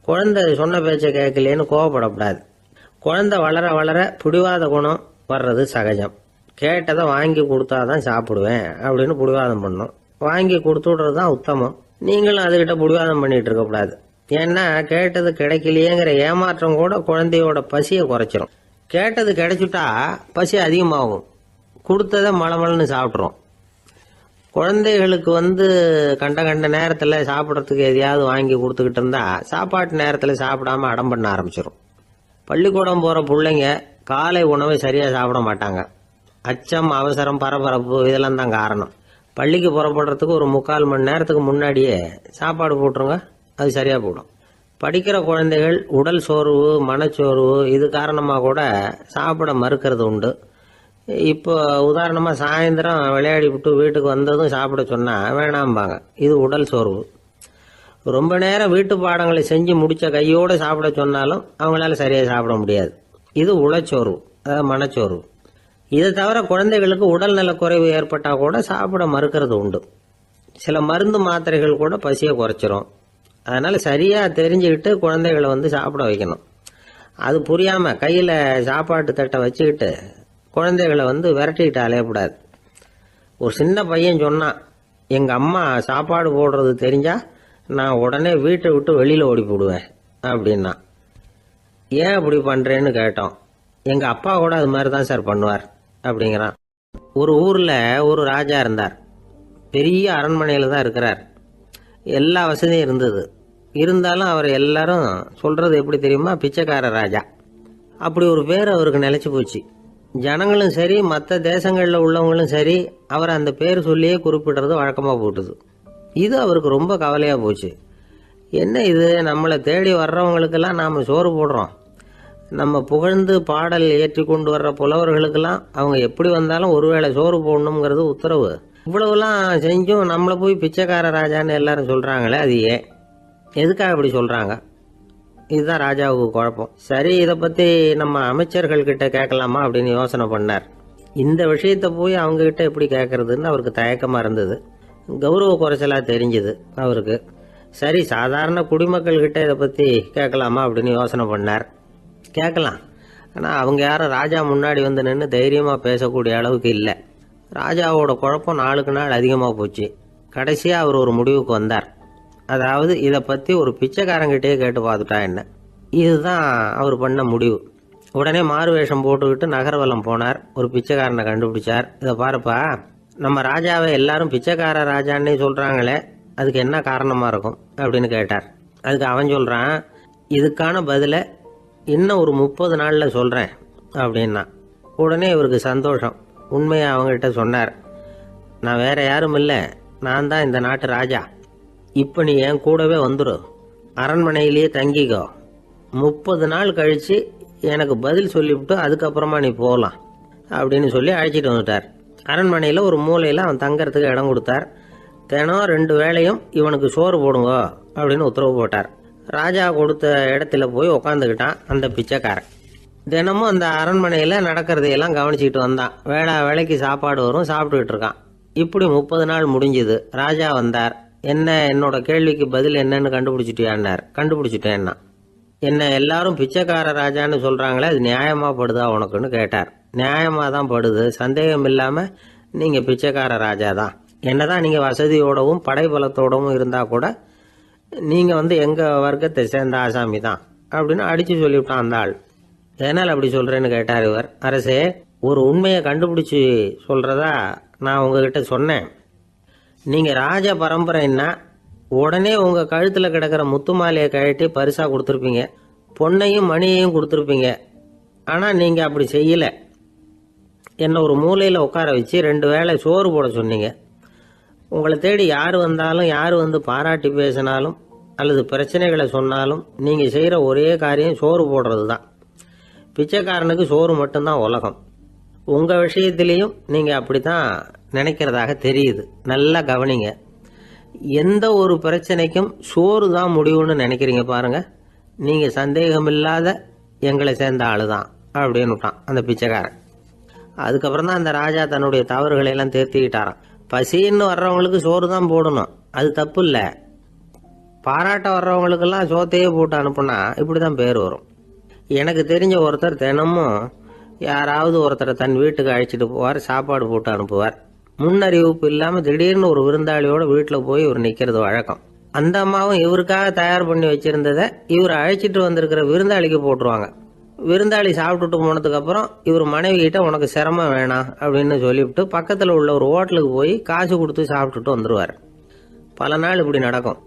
குழந்தை சொன்ன பேச்சை கேட்கலேன்னு கோவப்படக்கூடாது. குழந்தை வளர வளர பிடிவாத குணம் வர்றது சகஜம். கேட்டதை வாங்கி கொடுத்தாதான் சாப்பிடுவேன் அப்படின்னு பிடிவாதம் பண்ணும். வாங்கி கொடுத்து விடுறது தான் உத்தமம். நீங்களும் அதுகிட்ட பிடிவாதம் பண்ணிட்டு இருக்கக்கூடாது. ஏன்னா கேட்டது கிடைக்கலையேங்கிற ஏமாற்றம் கூட குழந்தையோட பசியை குறைச்சிரும். கேட்டது கிடைச்சிட்டா பசி அதிகமாகும். கொடுத்ததை மளமளன்னு சாப்பிட்றோம். குழந்தைகளுக்கு கண்ட கண்ட நேரத்தில் சாப்பிட்றதுக்கு எதையாவது வாங்கி கொடுத்துக்கிட்டு இருந்தா சாப்பாட்டு நேரத்தில் சாப்பிடாம அடம் பண்ண ஆரம்பிச்சிடும். பள்ளிக்கூடம் போகிற பிள்ளைங்க காலை உணவை சரியாக சாப்பிட மாட்டாங்க. அச்சம், அவசரம், பரபரப்பு இதெல்லாம் தான் காரணம். பள்ளிக்கு புறப்படுறதுக்கு ஒரு 3/4 மணி நேரத்துக்கு முன்னாடியே சாப்பாடு போட்டுருங்க, அது சரியாக போடும். படிக்கிற குழந்தைகள் உடல் சோர்வு, மனச்சோர்வு இது காரணமாக கூட சாப்பிட மறுக்கிறது உண்டு. இப்போ உதாரணமாக சாயந்தரம் விளையாடி விட்டு வீட்டுக்கு வந்ததும் சாப்பிட சொன்னால் வேணாம்பாங்க. இது உடல் சோர்வு. ரொம்ப நேரம் வீட்டு பாடங்களை செஞ்சு முடித்த கையோடு சாப்பிட சொன்னாலும் அவங்களால சரியாக சாப்பிட முடியாது. இது உளச்சோர்வு, அதாவது மனச்சோர்வு. இதை தவிர குழந்தைகளுக்கு உடல் நலக்குறைவு ஏற்பட்டால் கூட சாப்பிட மறுக்கிறது உண்டு. சில மருந்து மாத்திரைகள் கூட பசியை குறைச்சிரும். அதனால் சரியாக தெரிஞ்சுக்கிட்டு குழந்தைகளை சாப்பிட வைக்கணும். அது புரியாமல் கையில் சாப்பாட்டு தட்டை வச்சுக்கிட்டு குழந்தைகளை விரட்டிக்கிட்டு அலையக்கூடாது. ஒரு சின்ன பையன் சொன்னான், எங்கள் அம்மா சாப்பாடு போடுறது தெரிஞ்சா நான் உடனே வீட்டை விட்டு வெளியில் ஓடி போடுவேன் அப்படின்னா. ஏன் அப்படி பண்ணுறேன்னு கேட்டோம். எங்கள் அப்பா கூட அது மாதிரி தான் சார் பண்ணுவார் அப்படிங்கிறான். ஒரு ஊரில் ஒரு ராஜா இருந்தார். பெரிய அரண்மனையில் தான் இருக்கிறார். எல்லா வசதியும் இருந்தது. இருந்தாலும் அவர் எல்லாரும் சொல்கிறது எப்படி தெரியுமா, பிச்சைக்கார ராஜா. அப்படி ஒரு பேர் அவருக்கு நிலைச்சி போச்சு. ஜனங்களும் சரி, மற்ற தேசங்களில் உள்ளவங்களும் சரி, அவர் அந்த பேர் சொல்லியே குறிப்பிடுறது வழக்கமாக போட்டுது. இது அவருக்கு ரொம்ப கவலையாக போச்சு. என்ன இது, நம்மளை தேடி வர்றவங்களுக்கெல்லாம் நாம் சோறு போடுறோம், நம்ம புகழ்ந்து பாடல் ஏற்றி கொண்டு வர்ற புலவர்களுக்கெல்லாம் அவங்க எப்படி வந்தாலும் ஒருவேளை சோறு போடணுங்கிறது உத்தரவு. இவ்வளவுலாம் செஞ்சும் நம்மளை போய் பிச்சைக்கார ராஜான்னு எல்லாரும் சொல்றாங்களே, அது ஏன், எதுக்காக அப்படி சொல்றாங்க? இதுதான் ராஜாவுக்கு குழப்பம். சரி, இதை பத்தி நம்ம அமைச்சர்கள் கிட்ட கேட்கலாமா அப்படின்னு யோசனை பண்ணார். இந்த விஷயத்த போய் அவங்க கிட்ட எப்படி கேட்கறதுன்னு அவருக்கு தயக்கமா இருந்தது. கௌரவ குறைச்சலா தெரிஞ்சுது அவருக்கு. சரி, சாதாரண குடிமக்கள் கிட்ட இதை பத்தி கேட்கலாமா அப்படின்னு யோசனை பண்ணார். கேட்கலாம், ஆனால் அவங்க யாரும் ராஜா முன்னாடி வந்து நின்று தைரியமா பேசக்கூடிய அளவுக்கு இல்லை. ராஜாவோட குழப்பம் நாளுக்கு நாள் அதிகமாக போச்சு. கடைசியாக அவர் ஒரு முடிவுக்கு வந்தார். அதாவது இதை பற்றி ஒரு பிச்சைக்காரங்கிட்டே கேட்டு பார்த்துட்டா என்ன. இதுதான் அவர் பண்ண முடிவு. உடனே மாறு வேஷம் போட்டுக்கிட்டு நகர்வலம் போனார். ஒரு பிச்சைக்காரனை கண்டுபிடிச்சார். இதை பாருப்பா, நம்ம ராஜாவை எல்லாரும் பிச்சைக்கார ராஜான்னே சொல்கிறாங்களே, அதுக்கு என்ன காரணமாக இருக்கும் அப்படின்னு கேட்டார். அதுக்கு அவன் சொல்கிறான், இதுக்கான பதிலை இன்னும் ஒரு 30 நாளில் சொல்கிறேன் அப்படின்னா. உடனே இவருக்கு சந்தோஷம். உண்மையை அவங்ககிட்ட சொன்னார். நான் வேற யாரும் இல்லை, நான் தான் இந்த நாட்டு ராஜா. இப்போ நீ என் கூடவே வந்துடு, அரண்மனையிலேயே தங்கிக்கோ. 30 நாள் கழித்து எனக்கு பதில் சொல்லிவிட்டு அதுக்கப்புறமா நீ போகலாம் அப்படின்னு சொல்லி அழைச்சிட்டு வந்துட்டார். அரண்மனையில் ஒரு மூலையில் அவன் தங்கறதுக்கு இடம் கொடுத்தார். தினம் 2 வேளையும் இவனுக்கு சோறு போடுங்க அப்படின்னு உத்தரவு போட்டார். ராஜா கொடுத்த இடத்துல போய் உக்காந்துக்கிட்டான் அந்த பிச்சைக்காரன். தினமும் அந்த அரண்மனையில் நடக்கிறதையெல்லாம் கவனிச்சிக்கிட்டு வந்தான். வேளைக்கு சாப்பாடு வரும், சாப்பிட்டுக்கிட்டு இருக்கான். இப்படி 30 நாள் முடிஞ்சுது. ராஜா வந்தார். என்ன, என்னோட கேள்விக்கு பதில் என்னன்னு கண்டுபிடிச்சிட்டியான்னார். கண்டுபிடிச்சிட்டேன்னா. என்ன எல்லாரும் பிச்சைக்கார ராஜான்னு சொல்கிறாங்களே, அது நியாயமாக படுதா உனக்குன்னு கேட்டார். நியாயமாக தான் படுது, சந்தேகம் இல்லாமல் நீங்கள் பிச்சைக்கார ராஜா தான். என்னதான் நீங்கள் வசதியோடவும் படைபலத்தோடவும் இருந்தால் கூட நீங்கள் எங்கள் வர்க்கத்தை சேர்ந்த ஆசாமி தான் அப்படின்னு அடித்து சொல்லிவிட்டான் அந்த ஆள். எதனால் அப்படி சொல்கிறேன்னு கேட்டார் இவர். அரசே, ஒரு உண்மையை கண்டுபிடிச்சி சொல்கிறதா நான் உங்ககிட்ட சொன்னேன். நீங்கள் ராஜ பரம்பரைன்னா உடனே உங்கள் கழுத்தில் கிடக்கிற முத்து மாலையை கழட்டி பரிசாக கொடுத்துருப்பீங்க, பொண்ணையும் மணியையும் கொடுத்துருப்பீங்க. ஆனால் நீங்கள் அப்படி செய்யலை. என்னை ஒரு மூலையில் உட்கார வச்சு 2 வேளை சோறு போட சொன்னீங்க. உங்களை தேடி யார் வந்தாலும், யார் பாராட்டி பேசினாலும் அல்லது பிரச்சனைகளை சொன்னாலும் நீங்கள் செய்கிற ஒரே காரியம் சோறு போடுறது தான். பிச்சைக்காரனுக்கு சோறு மட்டும்தான் உலகம். உங்கள் விஷயத்திலையும் நீங்கள் அப்படி தான் நினைக்கிறதாக தெரியுது. நல்லா கவனிங்க. எந்த ஒரு பிரச்சனைக்கும் சோறு தான் முடிவுன்னு நினைக்கிறீங்க பாருங்க. நீங்கள் சந்தேகமில்லாத எங்களை சேர்ந்த ஆளு தான் அப்படின்னு விட்டான் அந்த பிச்சைக்காரன். அதுக்கப்புறம் தான் அந்த ராஜா தன்னுடைய தவறுகளை எல்லாம் தேர்த்திக்கிட்டாராம். பசின்னு வர்றவங்களுக்கு சோறு தான் போடணும், அது தப்பு இல்லை. பாராட்ட வர்றவங்களுக்கெல்லாம் சோத்தையே போட்டு அனுப்புனா இப்படி தான் பேர் வரும். எனக்கு தெரிஞ்ச ஒருத்தர் தினமும் யாராவது ஒருத்தரை தன் வீட்டுக்கு அழைச்சிட்டு போவார், சாப்பாடு போட்டு அனுப்புவார். முன்னறிவிப்பு இல்லாமல் திடீர்னு ஒரு விருந்தாளியோட வீட்டில் போய் இவர் நிற்கிறது வழக்கம். அந்த அம்மாவும் இவருக்காக தயார் பண்ணி வச்சிருந்ததை இவர் அழைச்சிட்டு வந்திருக்கிற விருந்தாளிக்கு போட்டுருவாங்க. விருந்தாளி சாப்பிட்டுட்டு போனதுக்கப்புறம் இவர் மனைவி கிட்ட உனக்கு சிரமம் வேணாம் அப்படின்னு சொல்லிவிட்டு பக்கத்தில் உள்ள ஒரு ஹோட்டலுக்கு போய் காசு கொடுத்து சாப்பிட்டுட்டு வந்துடுவார். பல நாள் இப்படி நடக்கும்.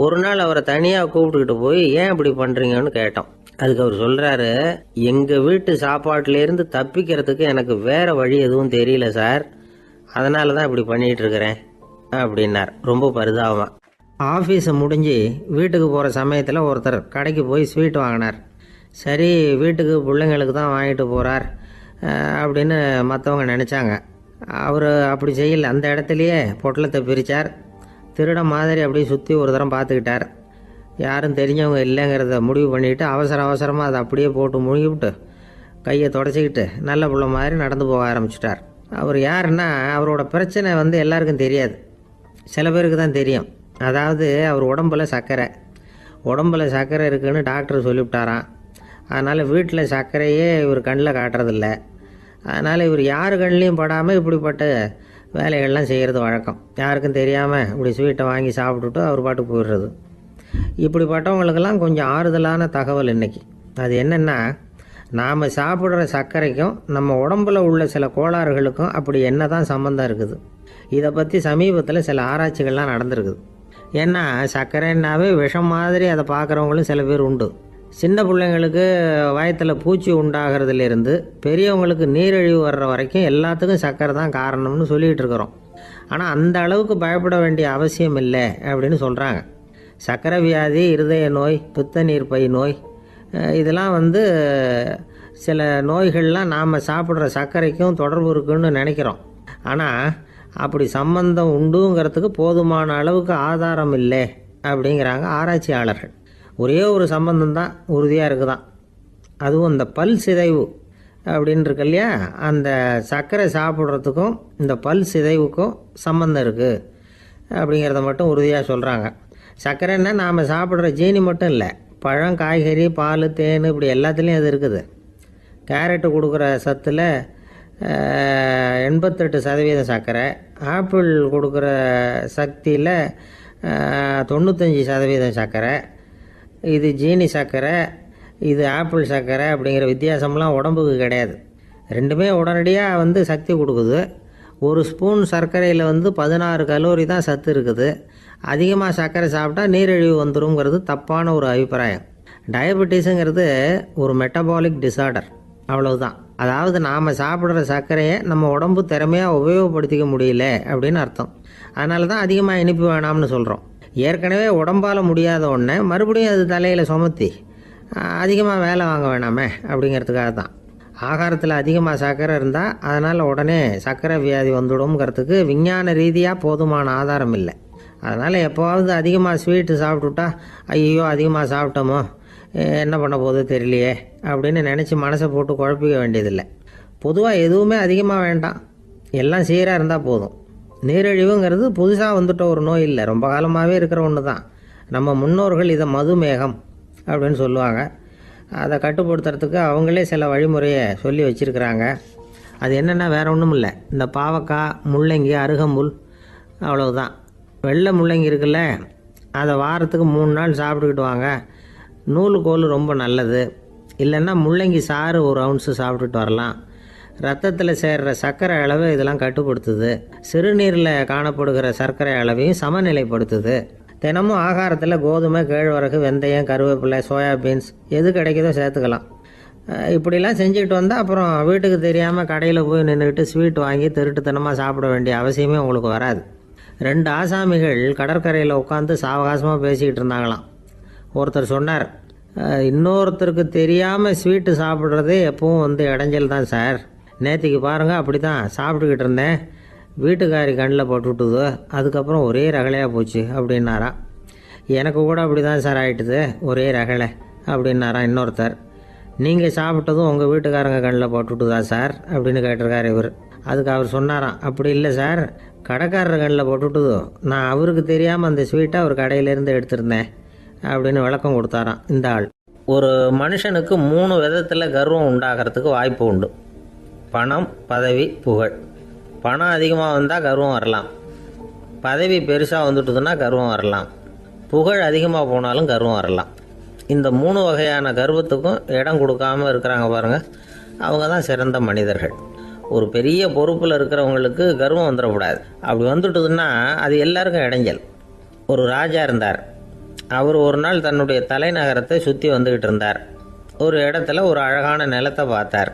ஒரு நாள் அவரை தனியாக கூப்பிட்டுக்கிட்டு போய் ஏன் இப்படி பண்ணுறீங்கன்னு கேட்டோம். அதுக்கு அவர் சொல்கிறாரு, எங்கள் வீட்டு சாப்பாட்டிலேருந்து தப்பிக்கிறதுக்கு எனக்கு வேற வழி எதுவும் தெரியல சார், அதனால தான் இப்படி பண்ணிகிட்டு இருக்கிறேன் அப்படின்னார் ரொம்ப பரிதாபமாக. ஆஃபீஸை முடிஞ்சு வீட்டுக்கு போகிற சமயத்தில் ஒருத்தர் கடைக்கு போய் ஸ்வீட் வாங்கினார். சரி, வீட்டுக்கு பிள்ளைங்களுக்கு தான் வாங்கிட்டு போகிறார் அப்படின்னு மற்றவங்க நினச்சாங்க. அவர் அப்படி செய்யலை. அந்த இடத்துலையே பொட்டலத்தை பிரித்தார். திருட மாதிரி அப்படியே சுற்றி ஒரு தரம் பார்த்துக்கிட்டார். யாரும் தெரிஞ்சவங்க இல்லைங்கிறத முடிவு பண்ணிவிட்டு அவசரமாக அதை அப்படியே போட்டு முழுகிவிட்டு கையை தொடச்சிக்கிட்டு நல்ல பிள்ளை மாதிரி நடந்து போக ஆரம்பிச்சிட்டார். அவர் யாருன்னா, அவரோட பிரச்சனை எல்லாருக்கும் தெரியாது, சில பேருக்கு தான் தெரியும். அதாவது அவர் உடம்புல சர்க்கரை இருக்குதுன்னு டாக்டர் சொல்லிவிட்டாராம். அதனால் வீட்டில் சர்க்கரையே இவர் கண்ணில் காட்டுறதில்ல. அதனால் இவர் யார் கண்ணிலையும் படாமல் இப்படிப்பட்ட வேலைகள்லாம் செய்கிறது வழக்கம். யாருக்கும் தெரியாமல் இப்படி ஸ்வீட்டை வாங்கி சாப்பிட்டுட்டு அவர் பாட்டுக்கு போயிடுறது. இப்படிப்பட்டவங்களுக்கெல்லாம் கொஞ்சம் ஆறுதலான தகவல் இன்றைக்கி. அது என்னென்னா, நாம் சாப்பிட்ற சர்க்கரைக்கும் நம்ம உடம்பில் உள்ள சில கோளாறுகளுக்கும் அப்படி என்ன தான் சம்மந்தம் இருக்குது. இதை பற்றி சமீபத்தில் சில ஆராய்ச்சிகள்லாம் நடந்திருக்குது. ஏன்னா சர்க்கரைன்னாவே விஷம் மாதிரி அதை பார்க்குறவங்களும் சில பேர் உண்டு. சின்ன பிள்ளைங்களுக்கு வயத்தில் பூச்சி உண்டாகிறதுலேருந்து பெரியவங்களுக்கு நீரிழிவு வர்ற வரைக்கும் எல்லாத்துக்கும் சர்க்கரை தான் காரணம்னு சொல்லிகிட்டு இருக்கிறோம். ஆனால் அந்த அளவுக்கு பயப்பட வேண்டிய அவசியம் இல்லை அப்படின்னு சொல்கிறாங்க. சர்க்கரை வியாதி, இருதய நோய், பித்த நீர் பை நோய், இதெல்லாம் வந்து சில நோய்கள்லாம் நாம் சாப்பிட்ற சர்க்கரைக்கும் தொடர்பு இருக்குன்னு நினைக்கிறோம். ஆனால் அப்படி சம்பந்தம் உண்டுங்கிறதுக்கு போதுமான அளவுக்கு ஆதாரம் இல்லை அப்படிங்கிறாங்க ஆராய்ச்சியாளர்கள். ஒரே ஒரு சம்பந்தம் தான் உறுதியாக இருக்குதான். அதுவும் இந்த பல் சிதைவு அப்படின்னு இருக்கு இல்லையா, அந்த சர்க்கரை சாப்பிட்றதுக்கும் இந்த பல் சிதைவுக்கும் சம்மந்தம் இருக்குது அப்படிங்கிறத மட்டும் உறுதியாக சொல்கிறாங்க. சர்க்கரைன்னா நாம் சாப்பிட்ற ஜீனி மட்டும் இல்லை, பழம், காய்கறி, பால், தேன் இப்படி எல்லாத்துலேயும் அது இருக்குது. கேரட்டு கொடுக்குற சத்தில் 88% சர்க்கரை, ஆப்பிள் கொடுக்குற சக்தியில் 95% சர்க்கரை. இது ஜீனி சர்க்கரை, இது ஆப்பிள் சர்க்கரை அப்படிங்கிற வித்தியாசம்லாம் உடம்புக்கு கிடையாது. ரெண்டுமே உடனடியாக வந்து சக்தி கொடுக்குது. ஒரு ஸ்பூன் சர்க்கரையில் வந்து 16 கலோரி தான் சத்து இருக்குது. அதிகமாக சர்க்கரை சாப்பிட்டா நீரிழிவு வந்துருங்கிறது தப்பான ஒரு அபிப்பிராயம். டயபெட்டிஸுங்கிறது ஒரு மெட்டபாலிக் டிசார்டர், அவ்வளவுதான். அதாவது நாம் சாப்பிட்ற சர்க்கரையை நம்ம உடம்பு திறமையாக உபயோகப்படுத்திக்க முடியல அப்படின்னு அர்த்தம். அதனால தான் அதிகமாக இனிப்பு வேணாம்னு சொல்கிறோம். ஏற்கனவே உடம்பால் முடியாத ஒன்றை மறுபடியும் அது தலையில் சுமத்தி அதிகமாக வேலை வாங்க வேணாமே அப்படிங்கிறதுக்காக தான். ஆகாரத்தில் அதிகமாக சர்க்கரை இருந்தால் அதனால் உடனே சர்க்கரை வியாதி வந்துடும்ங்கிறதுக்கு விஞ்ஞான ரீதியாக போதுமான ஆதாரம் இல்லை. அதனால் எப்போவாவது அதிகமாக ஸ்வீட்டு சாப்பிட்டுட்டா ஐயோ அதிகமாக சாப்பிட்டோமோ என்ன பண்ண போகுது தெரியலையே அப்படின்னு நினச்சி மனசை போட்டு குழப்பிக்க வேண்டியதில்லை. பொதுவாக எதுவுமே அதிகமாக வேண்டாம், எல்லாம் சீராக இருந்தால் போதும். நீரிழிவுங்கிறது புதுசாக வந்துட்ட ஒரு நோய் இல்லை, ரொம்ப காலமாகவே இருக்கிற ஒன்று தான். நம்ம முன்னோர்கள் இதை மதுமேகம் அப்படின்னு சொல்லுவாங்க. அதை கட்டுப்படுத்துறதுக்கு அவங்களே சில வழிமுறையை சொல்லி வச்சுருக்கிறாங்க. அது என்னென்னா வேறு ஒன்றும் இல்லை, இந்த பாவக்காய், முள்ளங்கி, அருகம்புல், அவ்வளவுதான். வெள்ளை முள்ளங்கி இருக்குல்ல, அதை வாரத்துக்கு 3 நாள் சாப்பிட்டுக்கிட்டு வாங்க. நூலுக்கோல் ரொம்ப நல்லது. இல்லைன்னா முள்ளங்கி சாறு 1 அவுன்ஸு சாப்பிட்டுட்டு வரலாம். ரத்தத்தில் சேர்கிற சர்க்கரை அளவை இதெல்லாம் கட்டுப்படுத்துது. சிறுநீரில் காணப்படுகிற சர்க்கரை அளவையும் சமநிலைப்படுத்துது. தினமும் ஆகாரத்தில் கோதுமை, கேழ்வரகு, வெந்தயம், கருவேப்பிலை, சோயாபீன்ஸ் எது கிடைக்குதோ சேர்த்துக்கலாம். இப்படிலாம் செஞ்சுக்கிட்டு வந்தால் அப்புறம் வீட்டுக்கு தெரியாமல் கடையில் போய் நின்றுக்கிட்டு ஸ்வீட் வாங்கி திருட்டுத்தனமாக சாப்பிட வேண்டிய அவசியமே உங்களுக்கு வராது. 2 ஆசாமிகள் கடற்கரையில் உட்காந்து சாவகாசமாக பேசிக்கிட்டு இருந்தாங்களாம். ஒருத்தர் சொன்னார், இன்னொருத்தருக்கு தெரியாமல் ஸ்வீட்டு சாப்பிட்றதே எப்பவும் வந்து இடைஞ்சல் தான் சார். நேற்றுக்கு பாருங்கள் அப்படி தான் சாப்பிட்டுக்கிட்டு இருந்தேன், வீட்டுக்காரி கண்ணில் போட்டுவிட்டுது, அதுக்கப்புறம் ஒரே ரகலையாக போச்சு அப்படின்னாரா. எனக்கு கூட அப்படி தான் சார் ஆகிட்டுது, ஒரே ரகலை அப்படின்னாரா இன்னொருத்தர். நீங்கள் சாப்பிட்டதும் உங்கள் வீட்டுக்காரங்க கண்ணில் போட்டுவிட்டுதா சார் அப்படின்னு கேட்டிருக்கார் இவர். அதுக்கு அவர் சொன்னாராம், அப்படி இல்லை சார், கடைக்காரர் கண்ணில் போட்டுவிட்டுதோ, நான் அவருக்கு தெரியாமல் அந்த ஸ்வீட்டை அவர் கடையிலேருந்து எடுத்திருந்தேன் அப்படின்னு விளக்கம் கொடுத்தாராம் இந்த ஆள். ஒரு மனுஷனுக்கு 3 விதத்தில் கர்வம் உண்டாகிறதுக்கு வாய்ப்பு உண்டு. பணம், பதவி, புகழ். பணம் அதிகமாக வந்தால் கர்வம் வரலாம், பதவி பெருசாக வந்துட்டுதுன்னா கர்வம் வரலாம், புகழ் அதிகமாக போனாலும் கர்வம் வரலாம். இந்த 3 வகையான கர்வத்துக்கும் இடம் கொடுக்காமல் இருக்கிறாங்க பாருங்கள், அவங்க தான் சிறந்த மனிதர்கள். ஒரு பெரிய பொறுப்பில் இருக்கிறவங்களுக்கு கர்வம் வந்துடக்கூடாது. அப்படி வந்துட்டுதுன்னா அது எல்லாருக்கும் இடைஞ்சல். ஒரு ராஜா இருந்தார். அவர் ஒரு நாள் தன்னுடைய தலைநகரத்தை சுற்றி வந்துக்கிட்டு இருந்தார். ஒரு இடத்துல ஒரு அழகான நிலத்தை பார்த்தார்.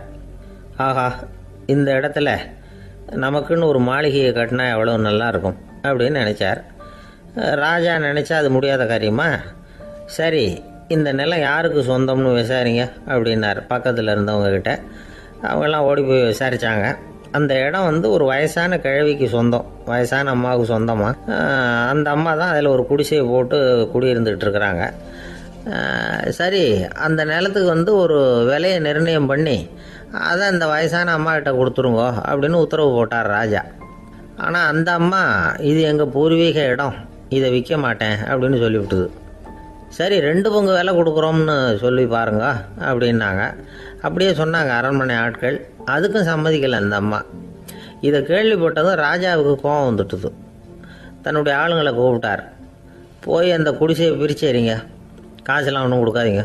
ஆஹா, இந்த இடத்துல நமக்குன்னு ஒரு மாளிகையை கட்டினா எவ்வளோ நல்லாயிருக்கும் அப்படின்னு நினச்சார். ராஜா நினச்சா அது முடியாத காரியமா? சரி, இந்த நிலம் யாருக்கு சொந்தம்னு விசாரிங்க அப்படின்னார் பக்கத்தில் இருந்தவங்கக்கிட்ட. அவங்கெல்லாம் ஓடி போய் விசாரித்தாங்க. அந்த இடம் வந்து ஒரு வயசான கிழவிக்கு சொந்தம், வயசான அம்மாவுக்கு சொந்தமாக. அந்த அம்மா தான் அதில் ஒரு குடிசையை போட்டு குடியிருந்துக்கிட்டு இருக்கிறாங்க. சரி, அந்த நிலத்துக்கு வந்து ஒரு விலையை நிர்ணயம் பண்ணி அதை அந்த வயசான அம்மாக்கிட்ட கொடுத்துருங்கோ அப்படின்னு உத்தரவு போட்டார் ராஜா. ஆனால் அந்த அம்மா, இது எங்கள் பூர்வீக இடம், இதை விற்க மாட்டேன் அப்படின்னு சொல்லிவிட்டுது. சரி, 2 பங்கு விலை கொடுக்குறோம்னு சொல்லி பாருங்க அப்படின்னாங்க. அப்படியே சொன்னாங்க அரண்மனை ஆட்கள். அதுக்கும் சம்மதிக்கலை அந்த அம்மா. இதை கேள்விப்பட்டதும் ராஜாவுக்கு கோபம் வந்துட்டுது. தன்னுடைய ஆளுங்களை கூப்பிட்டார். போய் அந்த குடிசையை பிரித்து எறிங்க, காசெல்லாம் ஒன்றும் கொடுக்காதீங்க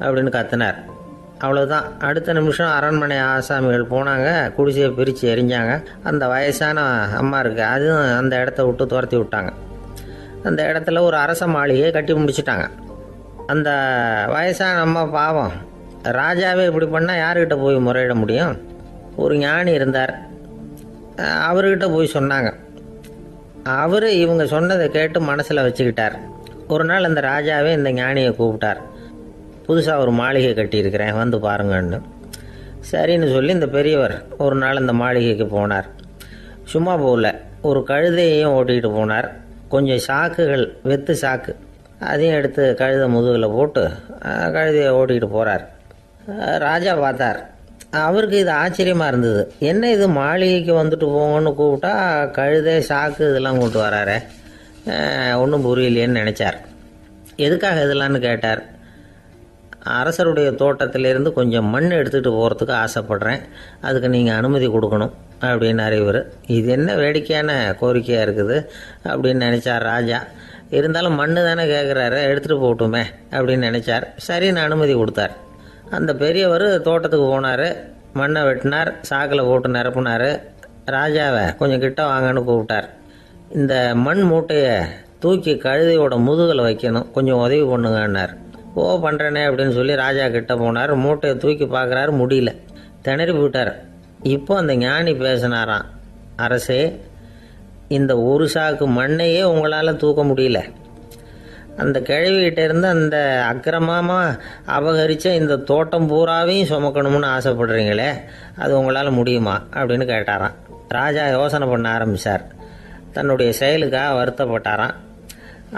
அப்படின்னு கத்தினார். அவ்வளோதான். அடுத்த நிமிஷம் அரண்மனை ஆசாமிகள் போனாங்க, குடிசையை பிரித்து எரிஞ்சாங்க. அந்த வயசான அம்மா இருக்கு, அதுவும் அந்த இடத்த விட்டு துரத்தி விட்டாங்க. அந்த இடத்துல ஒரு அரச மாளிகையை கட்டி முடிச்சிட்டாங்க. அந்த வயசான அம்மா பாவம், ராஜாவே இப்படி பண்ணால் யார்கிட்ட போய் முறையிட முடியும்? ஒரு ஞானி இருந்தார், அவர்கிட்ட போய் சொன்னாங்க. அவர் இவங்க சொன்னதை கேட்டு மனசில் வச்சுக்கிட்டார். ஒரு நாள் அந்த ராஜாவே இந்த ஞானியை கூப்பிட்டார். புதுசாக ஒரு மாளிகை கட்டியிருக்கிறேன், வந்து பாருங்கன்னு. சரின்னு சொல்லி இந்த பெரியவர் ஒரு நாள் இந்த மாளிகைக்கு போனார். சும்மா போகல, ஒரு கழுதையையும் ஓட்டிகிட்டு போனார். கொஞ்சம் சாக்குகள், வெத்து சாக்கு, அதையும் எடுத்து கழுதை முதுகில் போட்டு கழுதையை ஓட்டிகிட்டு போகிறார். ராஜா பார்த்தார். அவருக்கு இது ஆச்சரியமாக இருந்தது. என்ன இது, மாளிகைக்கு வந்துட்டு போங்கன்னு கூப்பிட்டா கழுதை சாக்கு இதெல்லாம் கூப்பிட்டு வராரு, ஒன்றும் புரியலையேன்னு நினச்சார். எதுக்காக இதெல்லாம்னு கேட்டார். அரசருடைய தோட்டத்திலேருந்து கொஞ்சம் மண் எடுத்துகிட்டு போகிறதுக்கு ஆசைப்பட்றேன், அதுக்கு நீங்கள் அனுமதி கொடுக்கணும் அப்படின்னாரு இவர். இது என்ன வேடிக்கையான கோரிக்கையாக இருக்குது அப்படின்னு நினச்சார் ராஜா. இருந்தாலும் மண் தானே கேட்குறாரு, எடுத்துகிட்டு போகட்டுமே அப்படின்னு நினச்சார். சரின்னு அனுமதி கொடுத்தார். அந்த பெரியவர் தோட்டத்துக்கு போனார், மண்ணை வெட்டினார், சாக்கில் போட்டு நிரப்புனார். ராஜாவை கொஞ்சம் கிட்ட வாங்கன்னு கூப்பிட்டார். இந்த மண் மூட்டையை தூக்கி கழுதையோட முதுகில் வைக்கணும், கொஞ்சம் உதவி பண்ணுங்கன்னார். ஓ பண்ணுறேனே அப்படின்னு சொல்லி ராஜா கிட்ட போனார். மூட்டையை தூக்கி பார்க்குறாரு, முடியல, திணறி போயிட்டார். இப்போ அந்த ஞானி பேசினாராம். அரசே, இந்த ஒரு சாக்கு மண்ணையே உங்களால் தூக்க முடியல, அந்த கிழவிகிட்ட இருந்து அந்த அக்கிரமமாக அபகரித்த இந்த தோட்டம் பூராவையும் சுமக்கணும்னு ஆசைப்படுறீங்களே, அது உங்களால் முடியுமா அப்படின்னு கேட்டாராம். ராஜா யோசனை பண்ண ஆரம்பித்தார். தன்னுடைய செயலுக்காக வருத்தப்பட்டாராம்.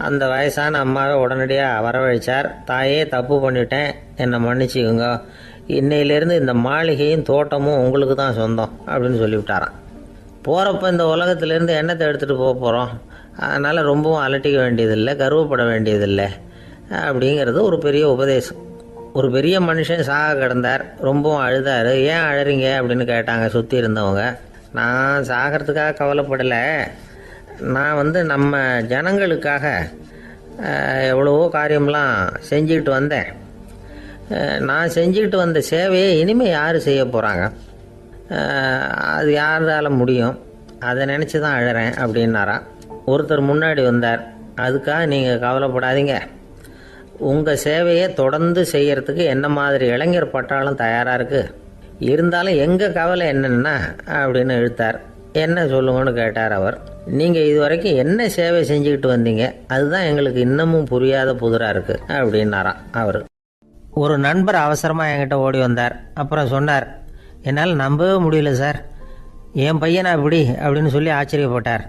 அந்த வயசான அம்மாவை உடனடியாக வரவழைச்சார். தாயே, தப்பு பண்ணிட்டேன், என்னை மன்னிச்சுக்குங்க, இன்னையிலேருந்து இந்த மாளிகையும் தோட்டமும் உங்களுக்கு தான் சொந்தம் அப்படின்னு சொல்லிவிட்டாராம். போகிறப்ப இந்த உலகத்திலேருந்து எண்ணத்தை எடுத்துகிட்டு போக போகிறோம், அதனால் ரொம்பவும் அலட்டிக்க வேண்டியதில்லை, கர்வப்பட வேண்டியதில்லை அப்படிங்கிறது ஒரு பெரிய உபதேசம். ஒரு பெரிய மனுஷன் சாக கிடந்தார், ரொம்பவும் அழுதார். ஏன் அழறீங்க அப்படின்னு கேட்டாங்க சுற்றி இருந்தவங்க. நான் சாகிறதுக்காக கவலைப்படலை, நான் நம்ம ஜனங்களுக்காக எவ்வளவோ காரியம்லாம் செஞ்சுக்கிட்டு வந்தேன். நான் செஞ்சுக்கிட்டு வந்த சேவையை இனிமேல் யார் செய்ய போகிறாங்க, அது யாரால் முடியும், அதை நினச்சி தான் அழறேன் அப்படின்னாராம். ஒருத்தர் முன்னாடி வந்தார். அதுக்காக நீங்கள் கவலைப்படாதீங்க, உங்கள் சேவையை தொடர்ந்து செய்கிறதுக்கு என்ன மாதிரி இளைஞர் பட்டாலும் தயாராக இருக்குது, இருந்தாலும் எங்கள் கவலை என்னென்னா அப்படின்னு இழுத்தார். என்ன சொல்லுங்கன்னு கேட்டார் அவர். நீங்கள் இது வரைக்கும் என்ன சேவை செஞ்சுக்கிட்டு வந்தீங்க, அதுதான் எங்களுக்கு இன்னமும் புரியாத புதிராக இருக்குது அப்படின்னாராம் அவர். ஒரு நண்பர் அவசரமாக என்கிட்ட ஓடி வந்தார். அப்புறம் சொன்னார், என்னால் நம்பவே முடியல சார், என் பையனா இப்படி அப்படின்னு சொல்லி ஆச்சரியப்பட்டார்.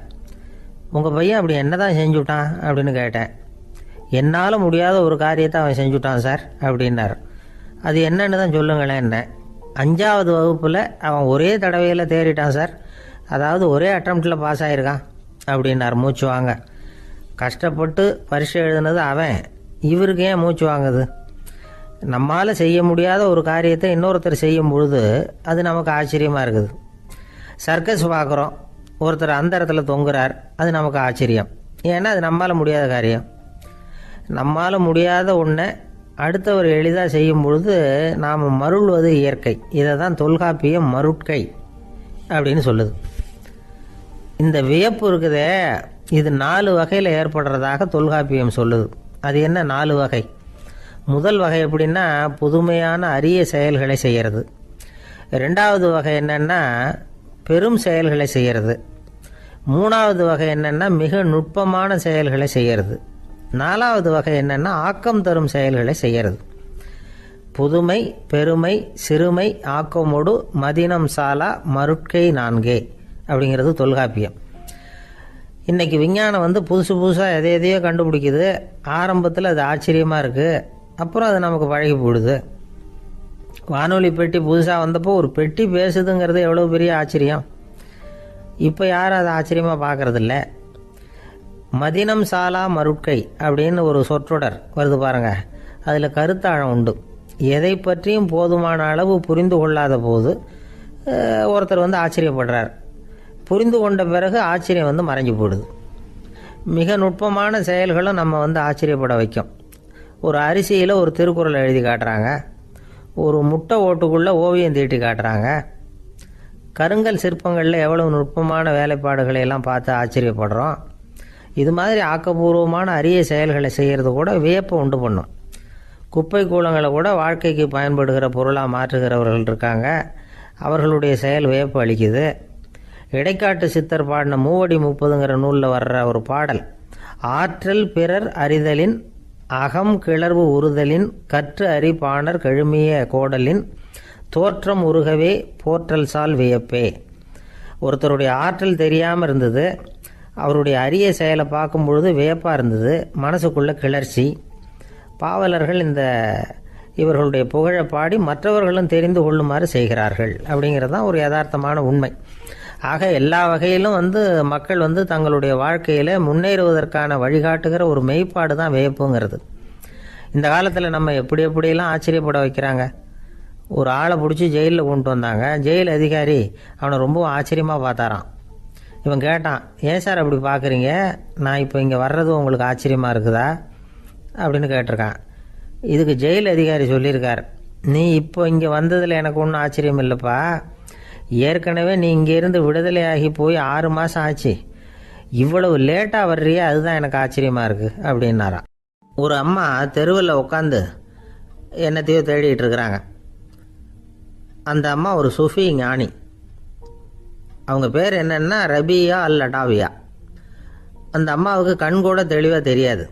உங்கள் பையன் அப்படி என்ன தான் செஞ்சுட்டான் அப்படின்னு கேட்டேன். என்னால் முடியாத ஒரு காரியத்தை அவன் செஞ்சுட்டான் சார் அப்படின்னார். அது என்னன்னு தான் சொல்லுங்களேன். என்ன, 5வது வகுப்பில் அவன் ஒரே தடவையில் தேறிட்டான் சார், அதாவது ஒரே அட்டம்ப்டில் பாஸ் ஆகிருக்கான் அப்படின்னார். மூச்சு வாங்க, கஷ்டப்பட்டு பரீட்சை எழுதுனது அவன், இவருக்கு ஏன் மூச்சு வாங்குது? நம்மால் செய்ய முடியாத ஒரு காரியத்தை இன்னொருத்தர் செய்யும் பொழுது அது நமக்கு ஆச்சரியமாக இருக்குது. சர்க்கஸ் பார்க்குறோம், ஒருத்தர் அந்த இடத்துல தொங்குறார், அது நமக்கு ஆச்சரியம், ஏன்னா அது நம்மால் முடியாத காரியம். நம்மால் முடியாத ஒன்றை அடுத்தவர் எளிதாக செய்யும் பொழுது நாம் மருள்வது இயற்கை. இதை தான் தொல்காப்பியம் மருட்கை அப்படின்னு சொல்லுது. இந்த வியப்பு இருக்குதே, இது 4 வகையில் ஏற்படுறதாக தொல்காப்பியம் சொல்லுது. அது என்ன 4 வகை? முதல் வகை எப்படின்னா, புதுமையான அரிய செயல்களை செய்கிறது. 2வது வகை என்னென்னா பெரும் செயல்களை செய்கிறது. 3வது வகை என்னென்னா மிக நுட்பமான செயல்களை செய்கிறது. 4வது வகை என்னென்னா ஆக்கம் தரும் செயல்களை செய்கிறது. புதுமை, பெருமை, சிறுமை, ஆக்கமோடு மதினம் சாலா மருட்கை 4 அப்படிங்கிறது தொல்காப்பியம். இன்றைக்கி விஞ்ஞானம் புதுசு புதுசாக எதையோ கண்டுபிடிக்குது. ஆரம்பத்தில் அது ஆச்சரியமாக இருக்குது, அப்புறம் அது நமக்கு பழகி போயிடுது. வானொலி பெட்டி புதுசாக வந்தப்போ ஒரு பெட்டி பேசுதுங்கிறது எவ்வளோ பெரிய ஆச்சரியம். இப்போ யாரும் அதை ஆச்சரியமாக பார்க்குறதில்ல. மதினம் சாலா மருட்கை அப்படின்னு ஒரு சொற்றொடர் வருது பாருங்கள், அதில் கருத்தாழம் உண்டு. எதை பற்றியும் போதுமான அளவு புரிந்து கொள்ளாத போது ஒருத்தர் ஆச்சரியப்படுறார். புரிந்து கொண்ட பிறகு ஆச்சரியம் மறைஞ்சு போயிடுது. மிக நுட்பமான செயல்களும் நம்ம ஆச்சரியப்பட வைக்கும். ஒரு அரிசியில் ஒரு திருக்குறள் எழுதி காட்டுறாங்க, ஒரு முட்டை ஓட்டுக்குள்ளே ஓவியம் தீட்டி காட்டுறாங்க. கருங்கல் சிற்பங்களில் எவ்வளவு நுட்பமான வேலைப்பாடுகளை எல்லாம் பார்த்து ஆச்சரியப்படுறோம். இது மாதிரி ஆக்கப்பூர்வமான அரிய செயல்களை செய்கிறது கூட வியப்பை உண்டு பண்ணும். குப்பை கூலங்களை கூட வாழ்க்கைக்கு பயன்படுகிற பொருளாக மாற்றுகிறவர்கள் இருக்காங்க, அவர்களுடைய செயல் வியப்பு அளிக்குது. இடைக்காட்டு சித்தர் பாடின 30 30ங்கிற நூலில் வர்ற ஒரு பாடல், ஆற்றல் பிறர் அறிதலின் அகம் கிளர்வு உறுதலின் கற்று அறிபாணர் கழுமிய கோடலின் தோற்றம் உருகவே போற்றல் சால் வியப்பே. ஒருத்தருடைய ஆற்றல் தெரியாமல் இருந்தது, அவருடைய அரிய செயலை பார்க்கும் பொழுது வியப்பாக இருந்தது, மனசுக்குள்ள கிளர்ச்சி. பாவலர்கள் இவர்களுடைய புகழை பாடி மற்றவர்களும் தெரிந்து கொள்ளுமாறு செய்கிறார்கள் அப்படிங்கிறது தான் ஒரு யதார்த்தமான உண்மை. ஆக எல்லா வகையிலும் மக்கள் தங்களுடைய வாழ்க்கையில் முன்னேறுவதற்கான வழிகாட்டுகிற ஒரு மெய்ப்பாடு தான் வியப்புங்கிறது. இந்த காலத்தில் நம்ம எப்படியெல்லாம் ஆச்சரியப்பட வைக்கிறாங்க. ஒரு ஆளை பிடிச்சி ஜெயிலில் கொண்டு வந்தாங்க. ஜெயில் அதிகாரி அவனை ரொம்ப ஆச்சரியமாக பார்த்தாரான். இவன் கேட்டான், ஏன் சார் அப்படி பார்க்குறீங்க, நான் இப்போ இங்கே வர்றது உங்களுக்கு ஆச்சரியமாக இருக்குதா அப்படின்னு கேட்டிருக்கான். இதுக்கு ஜெயில் அதிகாரி சொல்லியிருக்கார், நீ இப்போ இங்கே வந்ததில் எனக்கு ஒன்றும் ஆச்சரியம் இல்லைப்பா, ஏற்கனவே நீ இங்கேருந்து விடுதலையாகி போய் 6 மாதம் ஆச்சு, இவ்வளவு லேட்டாக வர்றியே அதுதான் எனக்கு ஆச்சரியமாக இருக்குது அப்படின்னாராம். ஒரு அம்மா தெருவில் உட்காந்து என்னத்தையோ தேடிட்டு இருக்கிறாங்க. அந்த அம்மா ஒரு சுஃபி ஞானி. அவங்க பேர் என்னன்னா ரபியா அல் அடாவியா. அந்த அம்மாவுக்கு கண் கூட தெளிவாக தெரியாது.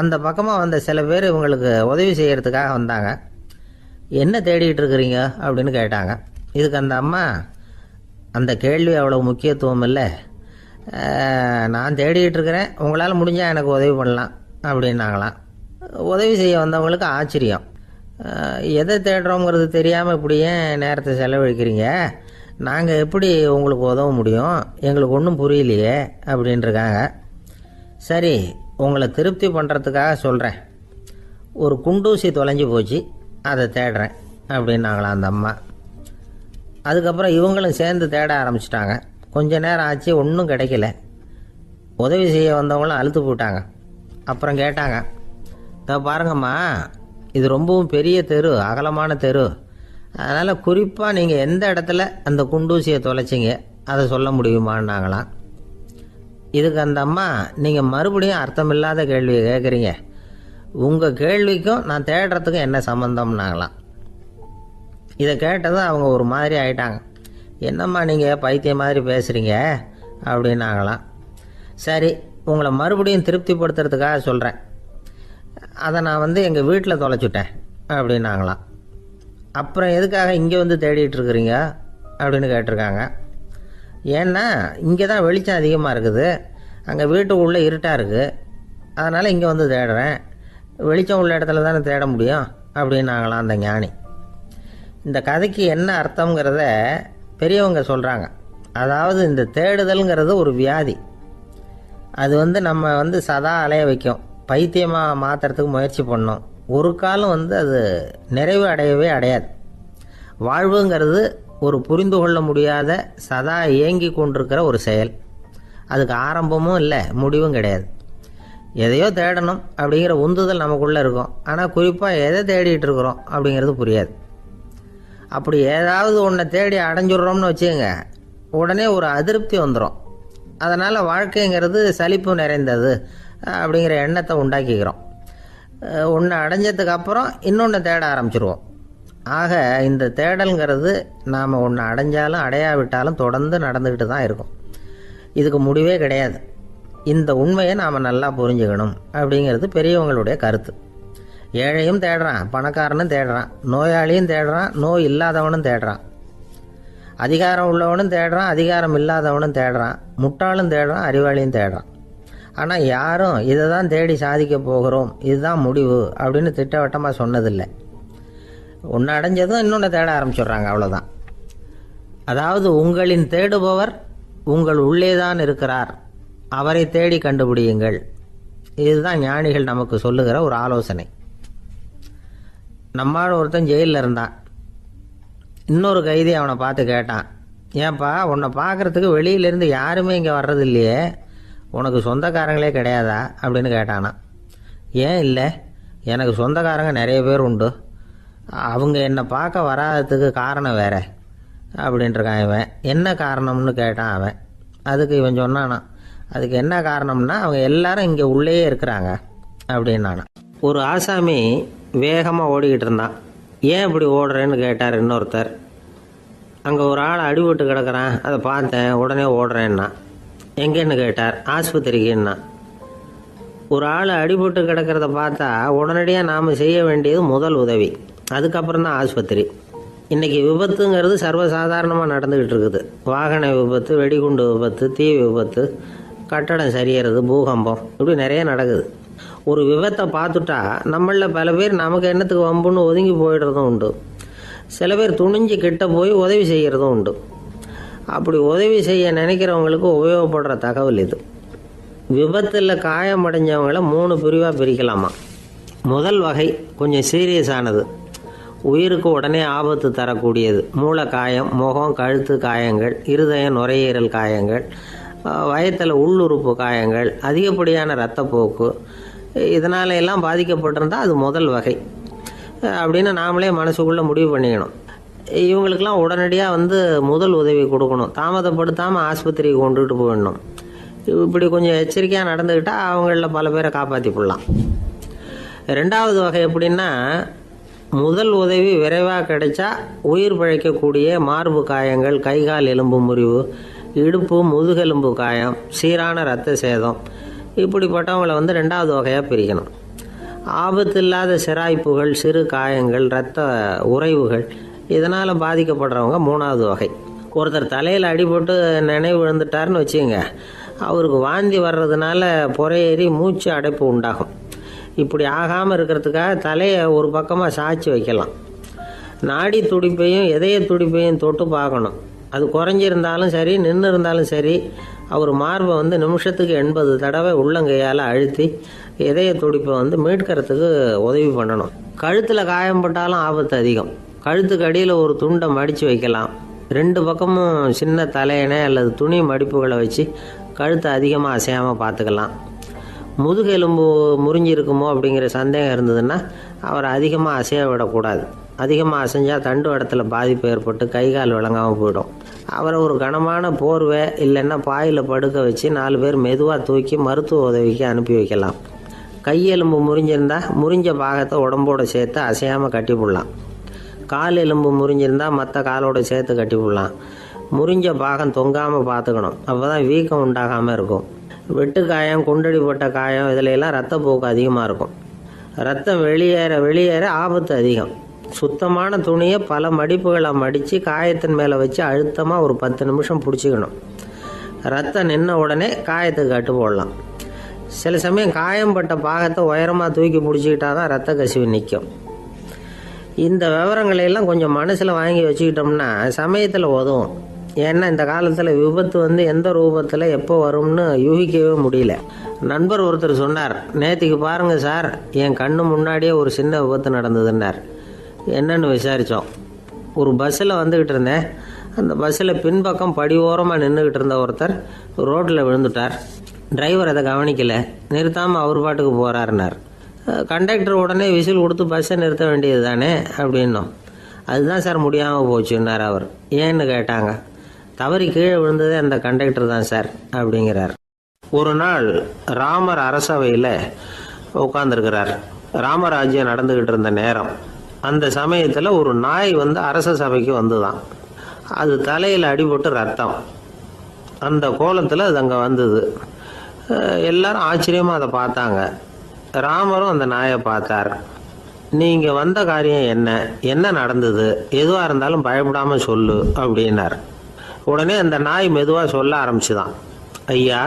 அந்த பக்கமாக வந்த சில பேர் இவங்களுக்கு உதவி செய்கிறதுக்காக வந்தாங்க. என்ன தேடிட்டு இருக்கிறீங்க அப்படின்னு கேட்டாங்க. இதுக்கு அந்த அம்மா, அந்த கேள்வி அவ்வளோ முக்கியத்துவம் இல்லை, நான் தேடிட்டு இருக்கிறேன், உங்களால் முடிஞ்சால் எனக்கு உதவி பண்ணலாம் அப்படின்னாங்களாம். உதவி செய்ய வந்தவங்களுக்கு ஆச்சரியம். எதை தேடுறோங்கிறது தெரியாமல் இப்படி ஏன் நேரத்தை செலவழிக்கிறீங்க, நாங்கள் எப்படி உங்களுக்கு உதவ முடியும், எங்களுக்கு ஒன்றும் புரியலையே அப்படின்ட்டுருக்காங்க. சரி, உங்களை திருப்தி பண்ணுறதுக்காக சொல்கிறேன், ஒரு குண்டூசி தொலைஞ்சி போச்சு, அதை தேடுறேன் அப்படின்னாங்களாம் அந்த அம்மா. அதுக்கப்புறம் இவங்களும் சேர்ந்து தேட ஆரம்பிச்சிட்டாங்க. கொஞ்ச நேரம் ஆச்சு, ஒன்றும் கிடைக்கல. உதவி செய்ய வந்தவங்களும் அழுத்து போட்டாங்க. அப்புறம் கேட்டாங்க, இதை பாருங்கம்மா, இது ரொம்பவும் பெரிய தெரு, அகலமான தெரு, அதனால் குறிப்பாக நீங்கள் எந்த இடத்துல அந்த குண்டூசியை தொலைச்சிங்க அதை சொல்ல முடியுமான்னாங்களாம். இதுக்கு அந்த அம்மா, நீங்கள் மறுபடியும் அர்த்தமில்லாத கேள்வியை கேட்குறீங்க, உங்கள் கேள்விக்கும் நான் தேடுறதுக்கும் என்ன சம்மந்தம்னாங்களாம். இதை கேட்டதும் அவங்க ஒரு மாதிரி ஆயிட்டாங்க. என்னம்மா நீங்கள் பைத்தியம் மாதிரி பேசுகிறீங்க அப்படின்னாங்களாம். சரி, உங்களை மறுபடியும் திருப்திப்படுத்துறதுக்காக சொல்கிறேன், அதை நான் எங்கள் வீட்டில் தொலைச்சிட்டேன் அப்படின்னாங்களாம். அப்புறம் எதுக்காக இங்கே தேடிட்டு இருக்கிறீங்க அப்படின்னு கேட்டிருக்காங்க. ஏன்னா இங்கே தான் வெளிச்சம் அதிகமாக இருக்குது, அங்கே வீட்டுக்குள்ளே இருட்டாக இருக்குது, அதனால் இங்கே தேடுறேன், வெளிச்சம் உள்ள இடத்துல தானே தேட முடியும் அப்படின்னாங்களாம் அந்த ஞானி. இந்த கதைக்கு என்ன அர்த்தங்கிறத பெரியவங்க சொல்கிறாங்க. அதாவது இந்த தேடுதல்ங்கிறது ஒரு வியாதி. அது நம்ம சதா அலைய வைக்கும், பைத்தியமாக மாற்றுறதுக்கு முயற்சி பண்ணோம். ஒரு காலம் அது நிறைவு அடையவே அடையாது. வாழ்வுங்கிறது ஒரு புரிந்து கொள்ள முடியாத சதா இயங்கி கொண்டிருக்கிற ஒரு செயல். அதுக்கு ஆரம்பமும் இல்லை, முடிவும் கிடையாது. எதையோ தேடணும் அப்படிங்கிற உந்துதல் நமக்குள்ளே இருக்கும், ஆனால் குறிப்பாக எதை தேடிட்டு இருக்கிறோம் அப்படிங்கிறது புரியாது. அப்படி ஏதாவது ஒன்றை தேடி அடைஞ்சிடுறோம்னு வச்சுக்கோங்க, உடனே ஒரு அதிருப்தி வந்துடும். அதனால் வாழ்க்கைங்கிறது சலிப்பு நிறைந்தது அப்படிங்கிற எண்ணத்தை உண்டாக்கிக்கிறோம். ஒன்று அடைஞ்சதுக்கு அப்புறம் இன்னொன்று தேட ஆரம்பிச்சிருவோம். ஆக இந்த தேடல்ங்கிறது நாம் ஒன்று அடைஞ்சாலும் அடையாவிட்டாலும் தொடர்ந்து நடந்துக்கிட்டு தான் இருக்கும். இதுக்கு முடிவே கிடையாது. இந்த உண்மையை நாம் நல்லா புரிஞ்சுக்கணும் அப்படிங்கிறது பெரியவங்களுடைய கருத்து. ஏழையும் தேடுறான், பணக்காரனும் தேடுறான், நோயாளியும் தேடுறான், நோய் இல்லாதவனும் தேடுறான், அதிகாரம் உள்ளவனும் தேடுறான், அதிகாரம் இல்லாதவனும் தேடுறான், முட்டாளும் தேடுறான், அறிவாளியும் தேடுறான். ஆனால் யாரும் இதை தான் தேடி சாதிக்க போகிறோம், இதுதான் முடிவு அப்படின்னு திட்டவட்டமாக சொன்னதில்லை. ஒன்று அடைஞ்சதும் இன்னொன்று தேட ஆரம்பிச்சிடுறாங்க, அவ்வளோதான். அதாவது உங்களின் தேடுபவர் உங்கள் உள்ளே தான் இருக்கிறார், அவரை தேடி கண்டுபிடியுங்கள். இதுதான் ஞானிகள் நமக்கு சொல்லுகிற ஒரு ஆலோசனை. நம்மால் ஒருத்தன் ஜெயிலில் இருந்தான். இன்னொரு கைதி அவனை பார்த்து கேட்டான், ஏன்பா உன்னை பார்க்குறதுக்கு வெளியிலேருந்து யாருமே இங்கே வர்றது இல்லையே, உனக்கு சொந்தக்காரங்களே கிடையாதா அப்படின்னு கேட்டானா. ஏன் இல்லை, எனக்கு சொந்தக்காரங்க நிறைய பேர் உண்டு, அவங்க என்னை பார்க்க வராததுக்கு காரணம் வேற அப்படின்ட்டுருக்கான் இவன். என்ன காரணம்னு கேட்டான் அவன். அதுக்கு இவன் சொன்னானா, அதுக்கு என்ன காரணம்னா அவங்க எல்லாரும் இங்கே உள்ளேயே இருக்கிறாங்க அப்படின்னானா. ஒரு ஆசாமி வேகமாக ஓடிக்கிட்டு இருந்தான். ஏன் இப்படி ஓடுறேன்னு கேட்டார் இன்னொருத்தர். அங்கே ஒரு ஆள் அடிபட்டு கிடக்கிறான், அதை பார்த்தேன், உடனே ஓடுறேன்னா. எங்கேன்னு கேட்டார். ஆஸ்பத்திரிக்குன்னா. ஒரு ஆள் அடிபட்டு கிடக்கிறத பார்த்தா உடனடியாக நாம் செய்ய வேண்டியது முதல் உதவி, அதுக்கப்புறம் தான் ஆஸ்பத்திரி. இன்றைக்கி விபத்துங்கிறது சர்வசாதாரணமாக நடந்துக்கிட்டு இருக்குது. வாகன விபத்து, வெடிகுண்டு விபத்து, தீ விபத்து, கட்டடம் சரியறது, பூகம்பம், இப்படி நிறைய நடக்குது. ஒரு விபத்தை பார்த்துட்டா நம்மளில் பல பேர் நமக்கு என்னத்துக்கு வம்புன்னு ஒதுங்கி போயிடுறதும் உண்டு. சில பேர் துணிஞ்சு கிட்ட போய் உதவி செய்கிறதும் உண்டு. அப்படி உதவி செய்ய நினைக்கிறவங்களுக்கு உபயோகப்படுற தகவல் இது. விபத்தில் காயமடைஞ்சவங்கள 3 பிரிவாக பிரிக்கலாமா. முதல் வகை கொஞ்சம் சீரியஸானது, உயிருக்கு உடனே ஆபத்து தரக்கூடியது. மூளை காயம், முகம், கழுத்து காயங்கள், இருதயம், நுரையீரல் காயங்கள், வயத்தில் உள்ளுறுப்பு காயங்கள், அதிகப்படியான இரத்தப்போக்கு, இதனால எல்லாம் பாதிக்கப்பட்டிருந்தால் அது முதல் வகை அப்படின்னு நாமளே மனசுக்குள்ளே முடிவு பண்ணிக்கணும். இவங்களுக்கெல்லாம் உடனடியாக முதல் உதவி கொடுக்கணும். தாமதப்படுத்தாமல் ஆஸ்பத்திரிக்கு கொண்டுகிட்டு போயிடணும். இப்படி கொஞ்சம் எச்சரிக்கையாக நடந்துக்கிட்டால் அவங்களில் பல பேரை காப்பாற்றி போடலாம். 2வது வகை எப்படின்னா, முதல் உதவி விரைவாக கிடைச்சா உயிர் பிழைக்கக்கூடிய மார்பு காயங்கள், கைகால் எலும்பு முறிவு, இடுப்பு முதுகெலும்பு காயம், சீரான இரத்த சேதம், இப்படிப்பட்டவங்களை 2வது வகையாக பிரிக்கணும். ஆபத்து இல்லாத சிராய்ப்புகள், சிறு காயங்கள், இரத்த உறைவுகள், இதனால் பாதிக்கப்படுறவங்க 3வது வகை. ஒருத்தர் தலையில் அடிபட்டு நினைவு விழுந்துட்டாருன்னு வச்சுங்க, அவருக்கு வாந்தி வர்றதுனால புறையேறி மூச்சு அடைப்பு உண்டாகும். இப்படி ஆகாமல் இருக்கிறதுக்காக தலையை ஒரு பக்கமாக சாய்ச்சி வைக்கலாம். நாடி துடிப்பையும் இதய துடிப்பையும் தொட்டு பார்க்கணும். அது குறைஞ்சிருந்தாலும் சரி, நின்று இருந்தாலும் சரி, அவர் மார்பை நிமிஷத்துக்கு 80 தடவை உள்ளங்கையால் அழுத்தி இதய துடிப்பை மீட்கிறதுக்கு உதவி பண்ணணும். கழுத்தில் காயம்பட்டாலும் ஆபத்து அதிகம். கழுத்துக்கு அடியில் ஒரு துண்டை மடித்து வைக்கலாம். 2 பக்கமும் சின்ன தலையணை அல்லது துணி மடிப்புகளை வச்சு கழுத்தை அதிகமாக அசையாமல் பார்த்துக்கலாம். முதுகெலும்பு முறிஞ்சிருக்குமோ அப்படிங்கிற சந்தேகம் இருந்ததுன்னா அவரை அதிகமாக அசைய விடக்கூடாது. அதிகமாக அசைஞ்சால் தண்டு இடத்துல பாதிப்பு ஏற்பட்டு கை கால் விளங்காமல் போயிடும். அவரை ஒரு கனமான போர்வை இல்லைன்னா பாயில் படுக்க வச்சு 4 பேர் மெதுவாக தூக்கி மருத்துவ உதவிக்கு அனுப்பி வைக்கலாம். கையெலும்பு முறிஞ்சிருந்தால் முறிஞ்ச பாகத்தை உடம்போடு சேர்த்து அசையாமல் கட்டி போடலாம். கால் எலும்பு முறிஞ்சிருந்தால் மற்ற காலோடு சேர்த்து கட்டி போடலாம். முறிஞ்ச பாகம் தொங்காமல் பார்த்துக்கணும். அப்போ தான் வீக்கம் உண்டாகாமல் இருக்கும். வெட்டு காயம், குண்டடிப்பட்ட காயம், இதிலெல்லாம் இரத்தப்போக்கு அதிகமாக இருக்கும். ரத்தம் வெளியேற ஆபத்து அதிகம். சுத்தமான துணியை பல மடிப்புகளை மடித்து காயத்தின் மேலே வச்சு அழுத்தமாக ஒரு 10 நிமிஷம் பிடிச்சிக்கணும். ரத்தம் நின்ன உடனே காயத்துக்கு கட்டு போடலாம். சில சமயம் காயம்பட்ட பாகத்தை உயரமாக தூக்கி பிடிச்சிக்கிட்டா தான் ரத்த கசிவு நிற்கும். இந்த விவரங்களையெல்லாம் கொஞ்சம் மனசில் வாங்கி வச்சுக்கிட்டோம்னா சமயத்தில் உதவும். ஏன்னா இந்த காலத்தில் விபத்து எந்த ரூபத்தில் எப்போ வரும்னு யூகிக்கவே முடியல. நண்பர் ஒருத்தர் சொன்னார், நேற்றுக்கு பாருங்கள் சார், என் கண்ணு முன்னாடியே ஒரு சின்ன விபத்து நடந்ததுன்னார். என்னன்னு விசாரித்தோம். ஒரு பஸ்ஸில் வந்துக்கிட்டு இருந்தேன். அந்த பஸ்ஸில் பின்பக்கம் படி ஓரமாக நின்றுக்கிட்டு இருந்த ஒருத்தர் ரோட்டில் விழுந்துட்டார். டிரைவர் அதை கவனிக்கலை, நிறுத்தாமல் அவர் பாட்டுக்கு போகிறாருனார். கண்டக்டர் உடனே விசில் கொடுத்து பஸ்ஸை நிறுத்த வேண்டியது தானே அப்படின்னோம். அதுதான் சார் முடியாமல் போச்சுன்னார் அவர். ஏன்னு கேட்டாங்க. தவறி கீழே விழுந்ததே அந்த கண்டக்டர் தான் சார் அப்படிங்கிறார். ஒரு நாள் ராமர் அரசவையில் உட்காந்துருக்கிறார். ராமராஜ்யம் நடந்துக்கிட்டு இருந்த நேரம். அந்த சமயத்தில் ஒரு நாய் அரச சபைக்கு வந்துதான். அது தலையில் அடிபட்டு ரத்தம். அந்த கோலத்தில் அது அங்கே வந்தது. எல்லாரும் ஆச்சரியமாக அதை பார்த்தாங்க. ராமரும் அந்த நாயை பார்த்தார். நீங்கள் வந்த காரியம் என்ன நடந்தது, எதுவாக இருந்தாலும் பயப்படாமல் சொல்லு அப்படின்னார். உடனே அந்த நாய் மெதுவாக சொல்ல ஆரம்பிச்சுதான். ஐயா,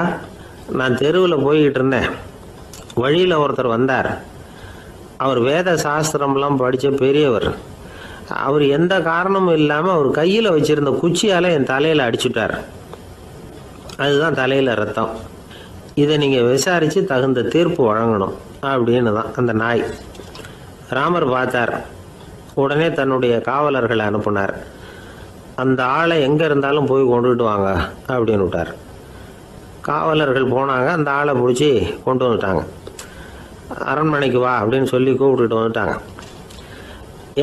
நான் தெருவில் போய்கிட்டு இருந்தேன். வழியில் ஒருத்தர் வந்தார். அவர் வேத சாஸ்திரம்லாம் படித்த பெரியவர். அவர் எந்த காரணமும் இல்லாமல் அவர் கையில் வச்சுருந்த குச்சியால் என் தலையில் அடிச்சுட்டார். அதுதான் தலையில் ரத்தம். இதை நீங்கள் விசாரித்து தகுந்த தீர்ப்பு வழங்கணும் அப்படின்னு தான் அந்த நாய். ராமர் பார்த்தார். உடனே தன்னுடைய காவலர்களை அனுப்புனார். அந்த ஆளை எங்கே இருந்தாலும் போய் கொண்டுகிட்டு வாங்க அப்படின்னு விட்டார். காவலர்கள் போனாங்க. அந்த ஆளை பிடிச்சி கொண்டு வந்துட்டாங்க. அரண்மனைக்கு வா அப்படின்னு சொல்லி கூப்பிட்டுட்டு வந்துட்டாங்க.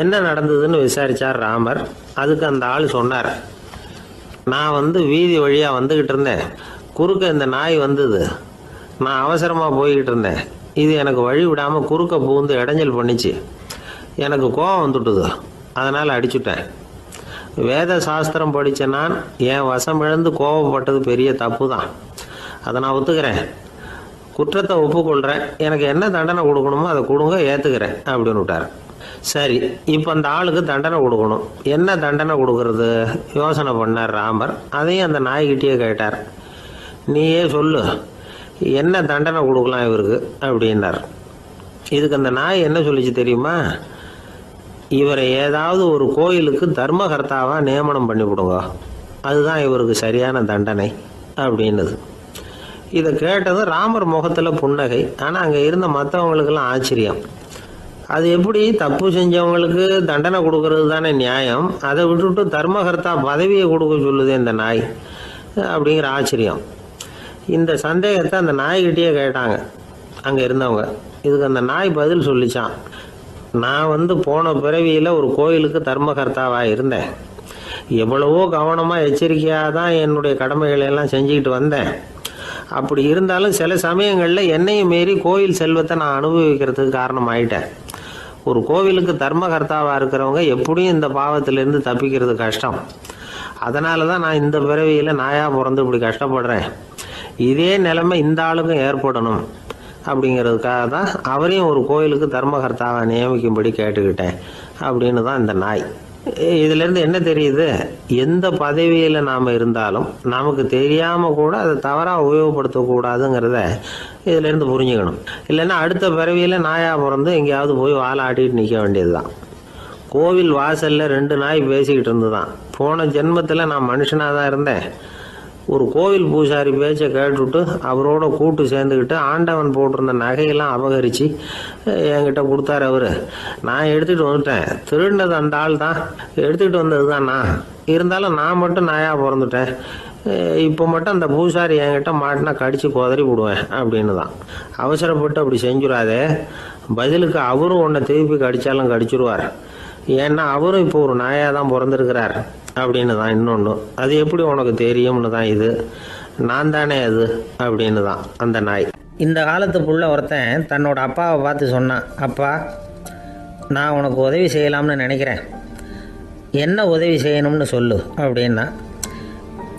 என்ன நடந்ததுன்னு விசாரித்தார் ராமர். அதுக்கு அந்த ஆள் சொன்னார், நான் வீதி வழியாக வந்துக்கிட்டு இருந்தேன். குறுக்க இந்த நாய் வந்தது. நான் அவசரமாக போய்கிட்டு இருந்தேன். இது எனக்கு வழி விடாமல் குறுக்க பூந்து இடைஞ்சல் பண்ணிச்சு. எனக்கு கோபம் வந்துட்டுது. அதனால் அடிச்சுட்டேன். வேத சாஸ்திரம் படித்த நான் என் வசம் இழந்து கோபப்பட்டது பெரிய தப்பு தான். அதை நான் ஒத்துக்கிறேன். குற்றத்தை ஒப்புக்கொள்கிறேன், எனக்கு என்ன தண்டனை கொடுக்கணுமோ அதை கொடுங்க, ஏற்றுக்கிறேன் அப்படின்னு விட்டார். சரி, இப்போ அந்த ஆளுக்கு தண்டனை கொடுக்கணும். என்ன தண்டனை கொடுக்கறது யோசனை பண்ணார் ராமர். அதையும் அந்த நாய்கிட்டே கேட்டார். நீயே சொல்லு, என்ன தண்டனை கொடுக்கலாம் இவருக்கு அப்படின்னார். இதுக்கு அந்த நாய் என்ன சொல்லிச்சு தெரியுமா? இவரை ஏதாவது ஒரு கோயிலுக்கு தர்மகர்த்தாவாக நியமனம் பண்ணிவிடுங்க, அதுதான் இவருக்கு சரியான தண்டனை அப்படின்னுது. இதை கேட்டதும் ராமர் முகத்தில் புன்னகை. ஆனால் அங்கே இருந்த மற்றவங்களுக்கெல்லாம் ஆச்சரியம். அது எப்படி, தப்பு செஞ்சவங்களுக்கு தண்டனை கொடுக்கறது தானே நியாயம், அதை விட்டுவிட்டு தர்மகர்த்தா பதவியை கொடுக்க சொல்லுது இந்த நாய் அப்படிங்கிற ஆச்சரியம். இந்த சந்தேகத்தை அந்த நாய்கிட்டே கேட்டாங்க அங்கே இருந்தவங்க. இதுக்கு அந்த நாய் பதில் சொல்லிச்சான். நான் போன பிறவியில் ஒரு கோயிலுக்கு தர்மகர்த்தாவாக இருந்தேன். எவ்வளவோ கவனமாக எச்சரிக்கையாக தான் என்னுடைய கடமைகளை எல்லாம் செஞ்சுக்கிட்டு வந்தேன். அப்படி இருந்தாலும் சில சமயங்களில் என்னையும் மீறி கோயில் செல்வத்தை நான் அனுபவிக்கிறதுக்கு காரணமாயிட்டேன். ஒரு கோவிலுக்கு தர்மகர்த்தாவாக இருக்கிறவங்க எப்படியும் இந்த பாவத்திலேருந்து தப்பிக்கிறது கஷ்டம். அதனால தான் நான் இந்த பிறவியில் நாயாக பிறந்து இப்படி கஷ்டப்படுறேன். இதே நிலைமை இந்த ஆளுக்கும் ஏற்படணும் அப்படிங்கிறதுக்காக தான் அவரையும் ஒரு கோயிலுக்கு தர்மகர்த்தாவை நியமிக்கும்படி கேட்டுக்கிட்டேன் அப்படின்னு தான் இந்த நாய். இதிலேருந்து என்ன தெரியுது? எந்த பதவியில் நாம் இருந்தாலும் நமக்கு தெரியாமல் கூட அதை தவறாக உபயோகப்படுத்தக்கூடாதுங்கிறத இதிலேருந்து புரிஞ்சுக்கணும். இல்லைன்னா அடுத்த பிறவியில் நாயாக பிறந்து எங்கேயாவது போய் வாழை ஆட்டிகிட்டு நிற்க வேண்டியது தான். கோவில் வாசலில் 2 நாய் பேசிக்கிட்டு இருந்து தான், போன ஜென்மத்தில் நான் மனுஷனாக தான் இருந்தேன். ஒரு கோவில் பூசாரி பேச்சை கேட்டுவிட்டு அவரோட கூட்டு சேர்ந்துக்கிட்டு ஆண்டவன் போட்டிருந்த நகையெல்லாம் அபகரித்து என்கிட்ட கொடுத்தாரு அவர். நான் எடுத்துகிட்டு வந்துட்டேன். திருடினது அந்த ஆள் தான், எடுத்துக்கிட்டு வந்தது தான் நான். இருந்தாலும் நான் மட்டும் நாயாக பிறந்துட்டேன். இப்போ மட்டும் அந்த பூசாரி என்கிட்ட மாட்டினா கடித்து குதறி விடுவேன் அப்படின்னு தான். அவசரப்பட்டு அப்படி செஞ்சுடாதே, பதிலுக்கு அவரும் உன்னை திருப்பி கடித்தாலும் கடிச்சிருவார். ஏன்னா அவரும் இப்போ ஒரு நாயாக தான் பிறந்திருக்கிறார் அப்படின்னு தான். இன்னொன்று, அது எப்படி உனக்கு தெரியும்னு தான். இது நான் தானே அது அப்படின்னு தான் அந்த நாய். இந்த காலத்துக்குள்ள ஒருத்தன் தன்னோட அப்பாவை பார்த்து சொன்னான், அப்பா நான் உனக்கு உதவி செய்யலாம்னு நினைக்கிறேன், என்ன உதவி செய்யணும்னு சொல்லு அப்படின்னா.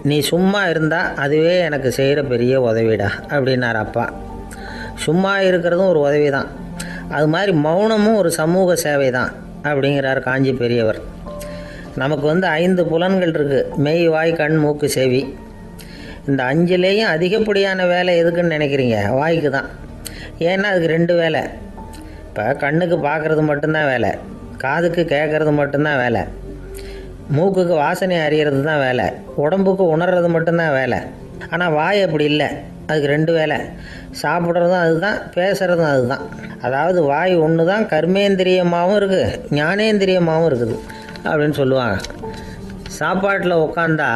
நீ சும்மா இருந்தால் அதுவே எனக்கு செய்கிற பெரிய உதவிடா அப்படின்னார் அப்பா. சும்மா இருக்கிறதும் ஒரு உதவி தான், அது மாதிரி மௌனமும் ஒரு சமூக சேவை தான் அப்படிங்கிறார் காஞ்சி பெரியவர். நமக்கு 5 புலன்கள் இருக்குது, மெய், வாய், கண், மூக்கு, செவி. இந்த 5லேயும் அதிகப்படியான வேலை எதுக்குன்னு நினைக்கிறீங்க? வாய்க்கு தான். ஏன்னா அதுக்கு 2 வேலை. இப்போ கண்ணுக்கு பார்க்குறது மட்டும்தான் வேலை, காதுக்கு கேட்குறது மட்டும்தான் வேலை, மூக்குக்கு வாசனை அறியறது தான் வேலை, உடம்புக்கு உணர்றது மட்டும்தான் வேலை. ஆனால் வாய் அப்படி இல்லை, அதுக்கு 2 வேலை. சாப்பிட்றதும் அதுதான், பேசுகிறதும் அதுதான். அதாவது வாய் ஒன்று தான் கர்மேந்திரியமாகவும் இருக்குது, ஞானேந்திரியமாகவும் இருக்குது அப்படின்னு சொல்லுவாங்க. சாப்பாட்டில் உட்காந்தா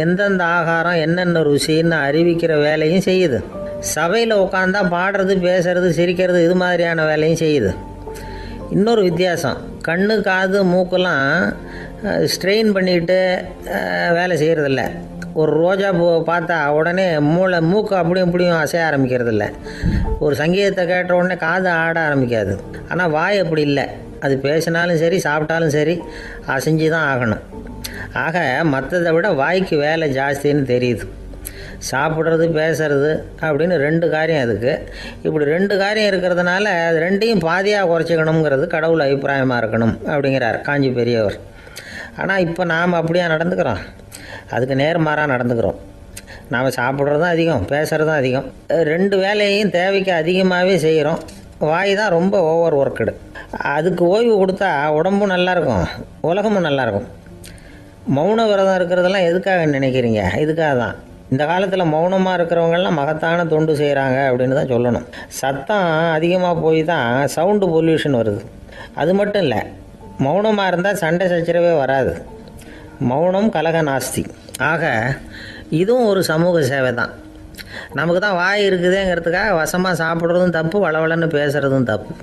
எந்தெந்த ஆகாரம் என்னென்ன ருசின்னு அறிவிக்கிற வேலையும் செய்யுது. சபையில் உட்காந்தா பாடுறது, பேசுறது, சிரிக்கிறது, இது மாதிரியான வேலையும் செய்யுது. இன்னொரு வித்தியாசம், கண்ணு, காது, மூக்கெல்லாம் ஸ்ட்ரெயின் பண்ணிக்கிட்டு வேலை செய்கிறதில்ல. ஒரு ரோஜா பூவை பார்த்தா உடனே மூக்கு அப்படியும் இப்படியும் அசைய ஆரம்பிக்கிறதில்ல. ஒரு சங்கீதத்தை கேட்ட உடனே காது ஆட ஆரம்பிக்காது. ஆனால் வாய் அப்படி இல்லை, அது பேசினாலும் சரி சாப்பிட்டாலும் சரி அசைஞ்சு தான் ஆகணும். ஆக மற்றதை விட வாய்க்கு வேலை ஜாஸ்தின்னு தெரியுது. சாப்பிட்றது, பேசுறது அப்படின்னு 2 காரியம் அதுக்கு. இப்படி 2 காரியம் இருக்கிறதுனால அது 2ஐயும் பாதியாக குறைச்சிக்கணுங்கிறது கடவுள் அபிப்பிராயமாக இருக்கணும் அப்படிங்கிறார் காஞ்சி பெரியவர். ஆனால் இப்போ நாம் அப்படியா நடந்துக்கிறோம்? அதுக்கு நேர்மாறாக நடந்துக்கிறோம். நாம் சாப்பிட்றதும் அதிகம், பேசுகிறதும் அதிகம், 2 வேலையையும் தேவைக்கு அதிகமாகவே செய்கிறோம். வாய் தான் ரொம்ப ஓவர் ஒர்க்குடு. அதுக்கு ஓய்வு கொடுத்தா உடம்பும் நல்லாயிருக்கும், உலகமும் நல்லாயிருக்கும். மௌன விரதம் இருக்கிறதெல்லாம் எதுக்காக நினைக்கிறீங்க? இதுக்காக தான். இந்த காலத்தில் மௌனமாக இருக்கிறவங்கெல்லாம் மகத்தான தொண்டு செய்கிறாங்க அப்படின்னு தான் சொல்லணும். சத்தம் அதிகமாக போய் தான் சவுண்டு பொல்யூஷன் வருது. அது மட்டும் இல்லை, மௌனமாக இருந்தால் சண்டை சச்சரவே வராது. மௌனம் கலக நாஸ்தி. ஆக இதுவும் ஒரு சமூக சேவை தான். நமக்கு தான் வாய் இருக்குதுங்கிறதுக்காக வசமாக சாப்பிட்றதும் தப்பு, வளவளன்னு பேசுகிறதும் தப்பு.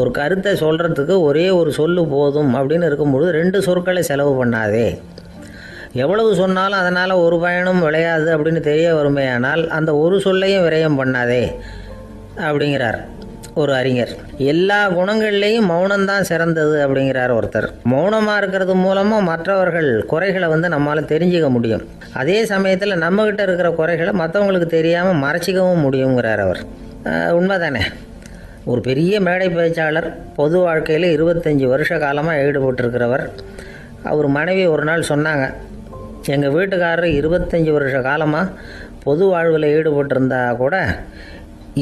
ஒரு கருத்தை சொல்கிறதுக்கு ஒரே ஒரு சொல்லு போதும் அப்படின்னு இருக்கும்பொழுது 2 சொற்களை செலவு பண்ணாதே. எவ்வளவு சொன்னாலும் அதனால் ஒரு பயனும் விளையாது அப்படின்னு தெரிய வருமையானால் அந்த ஒரு சொல்லையும் விரயம் பண்ணாதே அப்படிங்கிறார். ஒரு அறிஞர். எல்லா குணங்கள்லேயும் மௌனம்தான் சிறந்தது அப்படிங்கிறார் ஒருத்தர். மௌனமாக இருக்கிறது மூலமாக மற்றவர்கள் குறைகளை நம்மளால் தெரிஞ்சுக்க முடியும். அதே சமயத்தில் நம்மகிட்ட இருக்கிற குறைகளை மற்றவங்களுக்கு தெரியாமல் மறைச்சிக்கவும் முடியுங்கிறார் அவர். உண்மைதானே? ஒரு பெரிய மேடை பேச்சாளர், பொது வாழ்க்கையில் 25 வருஷ காலமாக ஈடுபட்டிருக்கிறவர். அவர் மனைவி ஒரு நாள் சொன்னாங்க, எங்கள் வீட்டுக்காரர் 25 வருஷ காலமாக பொது வாழ்வில் ஈடுபட்டிருந்தா கூட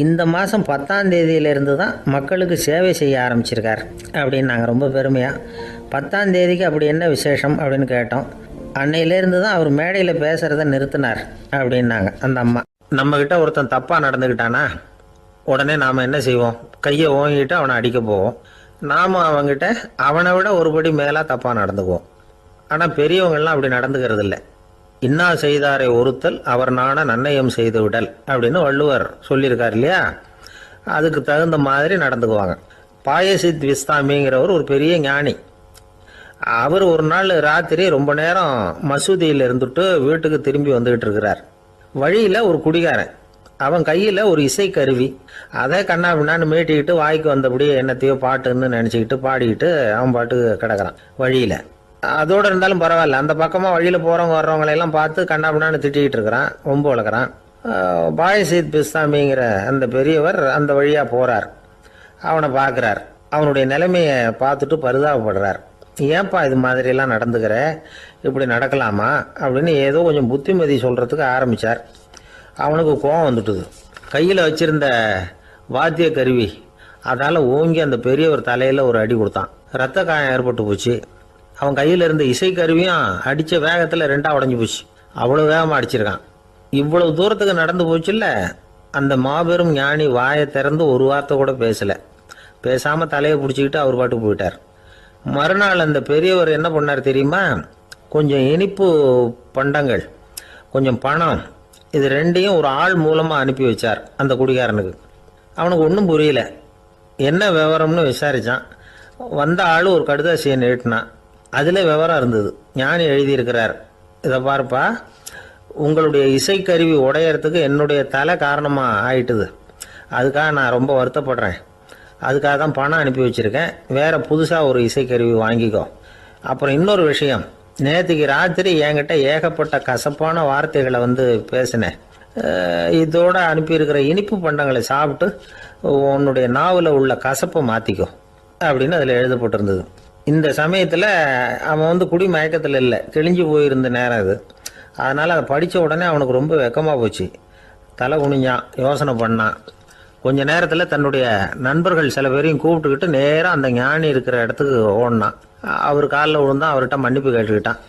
இந்த மாதம் 10ஆம் தேதியிலேருந்து தான் மக்களுக்கு சேவை செய்ய ஆரம்பிச்சிருக்கார் அப்படின்னு நாங்கள் ரொம்ப பெருமையாக. 10ஆம் தேதிக்கு அப்படி என்ன விசேஷம் அப்படின்னு கேட்டோம். அன்னையிலேருந்து தான் அவர் மேடையில் பேசுகிறத நிறுத்தினார் அப்படின்னாங்க அந்த அம்மா. நம்மக்கிட்ட ஒருத்தன் தப்பாக நடந்துக்கிட்டானா உடனே நாம் என்ன செய்வோம்? கையை ஓங்கிட்டு அவனை அடிக்க போவோம். நாம் அவங்ககிட்ட அவனை விட ஒருபடி மேலாக தப்பாக நடந்துக்குவோம். ஆனால் பெரியவங்கள்லாம் அப்படி நடந்துக்கிறது இல்லை. இன்னா செய்தாரை ஒருத்தல் அவர் நாண நன்னயம் செய்து விடல் அப்படின்னு வள்ளுவர் சொல்லியிருக்கார் இல்லையா? அதுக்கு தகுந்த மாதிரி நடந்துக்குவாங்க. பாயசித் விஸ்தாமிங்கிறவர் ஒரு பெரிய ஞானி. அவர் ஒரு நாள் ராத்திரி ரொம்ப நேரம் மசூதியில் இருந்துட்டு வீட்டுக்கு திரும்பி வந்துக்கிட்டு இருக்கிறார். வழியில் ஒரு குடிகாரன், அவன் கையில் ஒரு இசைக்கருவி, அதை கண்ணா பின்னான்னு மீட்டிக்கிட்டு வாய்க்கு வந்தபடி என்னத்தையோ பாட்டுன்னு நினச்சிக்கிட்டு பாடிக்கிட்டு அவன் பாட்டுக்கு கிடக்கிறான் வழியில். அதோடு இருந்தாலும் பரவாயில்ல, அந்த பக்கமாக வழியில் போகிறவங்க வர்றவங்களையெல்லாம் பார்த்து கண்ணா பின்னான்னு திட்டிக்கிட்டு இருக்கிறான், ரொம்ப வளர்க்குறான். பாயசீத் பிஸ்தாமிங்கிற அந்த பெரியவர் அந்த வழியாக போகிறார். அவனை பார்க்குறார். அவனுடைய நிலைமையை பார்த்துட்டு பரிதாபப்படுறார். ஏன்பா இது மாதிரியெல்லாம் நடந்துக்கிற, இப்படி நடக்கலாமா அப்படின்னு ஏதோ கொஞ்சம் புத்திமதி சொல்கிறதுக்கு ஆரம்பித்தார். அவனுக்கு கோபம் வந்துட்டுது. கையில் வச்சிருந்த வாத்திய கருவி அதால் ஓங்கி அந்த பெரியவர் தலையில் ஒரு அடி கொடுத்தான். ரத்த காயம் ஏற்பட்டு போச்சு. அவன் கையில் இருந்த இசைக்கருவியும் அடித்த வேகத்தில் 2ஆக உடஞ்சி போச்சு. அவ்வளோ வேகமாக அடிச்சிருக்கான். இவ்வளவு தூரத்துக்கு நடந்து போச்சுல்ல, அந்த மாபெரும் ஞானி வாயை திறந்து ஒரு வார்த்தை கூட பேசலை. பேசாமல் தலையை பிடிச்சிக்கிட்டு அவர் பாட்டுக்கு போயிட்டார். மறுநாள் அந்த பெரியவர் என்ன பண்ணார் தெரியுமா? கொஞ்சம் இனிப்பு பண்டங்கள், கொஞ்சம் பணம், இது ரெண்டையும் ஒரு ஆள் மூலமாக அனுப்பி வச்சார் அந்த குடிகாரனுக்கு. அவனுக்கு ஒன்றும் புரியல. என்ன விவரம்னு விசாரித்தான். வந்த ஆள் ஒரு கடுதாசியை நீட்டினான். அதில் விவரம் இருந்தது. ஞானி எழுதியிருக்கிறார், இதை பார்ப்பா, உங்களுடைய இசைக்கருவி உடையறதுக்கு என்னுடைய தலை காரணமாக ஆயிட்டுது. அதுக்காக நான் ரொம்ப வருத்தப்படுறேன். அதுக்காக தான் பணம் அனுப்பி வச்சுருக்கேன். வேறு புதுசாக ஒரு இசைக்கருவி வாங்கிக்கோ. அப்புறம் இன்னொரு விஷயம், நேற்றுக்கு ராத்திரி என்கிட்ட ஏகப்பட்ட கசப்பான வார்த்தைகளை பேசினேன். இதோடு அனுப்பியிருக்கிற இனிப்பு பண்டங்களை சாப்பிட்டு உன்னுடைய நாவில் உள்ள கசப்பை மாற்றிக்கோ அப்படின்னு அதில் எழுதப்பட்டிருந்தது. இந்த சமயத்தில் அவன் குடி மயக்கத்தில் இல்லை, கிழிஞ்சு போயிருந்த நேரம் இது. அதனால் அதை படித்த உடனே அவனுக்கு ரொம்ப வெக்கமாக போச்சு. தலை குனிஞ்சான், யோசனை பண்ணான். கொஞ்ச நேரத்தில் தன்னுடைய நண்பர்கள் சில பேரையும் கூப்பிட்டுக்கிட்டு நேராக அந்த ஞானி இருக்கிற இடத்துக்கு ஓடினான். அவர் காலில் விழுந்தான். அவர்கிட்ட மன்னிப்பு கேட்டுக்கிட்டான்.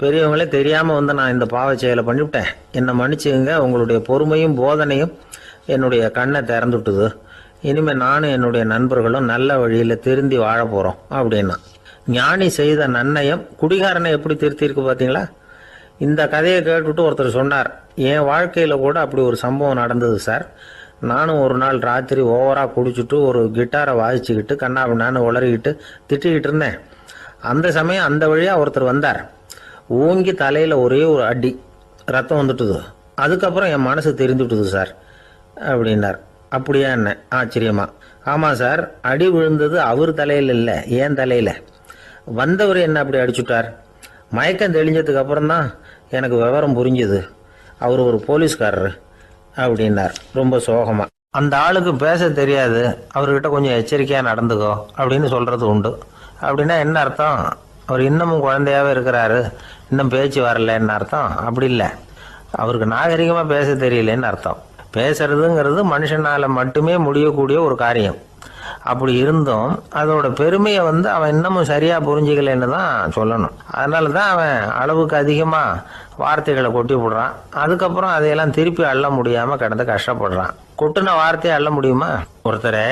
பெரியவங்களே தெரியாமல் நான் இந்த பாவச் செயலை பண்ணிவிட்டேன், என்னை மன்னிச்சுங்க. உங்களுடைய பொறுமையும் போதனையும் என்னுடைய கண்ணை திறந்துட்டுது. இனிமேல் நானும் என்னுடைய நண்பர்களும் நல்ல வழியில் திருந்தி வாழ போகிறோம் அப்படின்னா. ஞானி செய்த நன்னயம் குடிகாரனை எப்படி திருத்திருக்கு பார்த்தீங்களா? இந்த கதையை கேட்டுவிட்டு ஒருத்தர் சொன்னார், என் வாழ்க்கையில் கூட அப்படி ஒரு சம்பவம் நடந்தது சார். நானும் ஒரு நாள் ராத்திரி ஓவராக குடிச்சிட்டு ஒரு கிட்டாரை வாசிச்சுக்கிட்டு கண்ணாபின்னான்னு உளறிக்கிட்டு திட்டிக்கிட்டு இருந்தேன். அந்த சமயம் அந்த வழியாக ஒருத்தர் வந்தார். ஓங்கி தலையில் ஒரே ஒரு அடி, ரத்தம் வந்துட்டுது. அதுக்கப்புறம் என் மனசு தெரிஞ்சுட்டுது சார் அப்படின்னார். அப்படியா என்ன? ஆச்சரியமா. ஆமாம் சார், அடி விழுந்தது அவர் தலையில் இல்லை, என் தலையில். வந்தவர் என்ன அப்படி அடிச்சுட்டார். மயக்கம் தெளிஞ்சதுக்கு அப்புறம்தான் எனக்கு விவரம் புரிஞ்சுது. அவர் ஒரு போலீஸ்காரர் அப்படின்னார் ரொம்ப சோகமாக. அந்த ஆளுக்கு பேச தெரியாது, அவர்கிட்ட கொஞ்சம் எச்சரிக்கையாக நடந்துக்கோ அப்படின்னு சொல்கிறது உண்டு. அப்படின்னா என்ன அர்த்தம்? அவர் இன்னமும் குழந்தையாகவே இருக்கிறாரு, இன்னும் பேச்சு வரலன்னு அர்த்தம்? அப்படி இல்லை, அவருக்கு நாகரிகமாக பேச தெரியலன்னு அர்த்தம். பேசுறதுங்கிறது மனுஷனால் மட்டுமே முடியக்கூடிய ஒரு காரியம். அப்படி இருந்தும் அதோட பெருமையை அவன் இன்னமும் சரியாக புரிஞ்சிக்கலன்னு தான் சொல்லணும். அதனால தான் அவன் அளவுக்கு அதிகமாக வார்த்தைகளை கொட்டி விடுறான். அதுக்கப்புறம் அதையெல்லாம் திருப்பி அள்ள முடியாமல் கிடந்து கஷ்டப்படுறான். கொட்டின வார்த்தையை அள்ள முடியுமா? ஒருத்தரை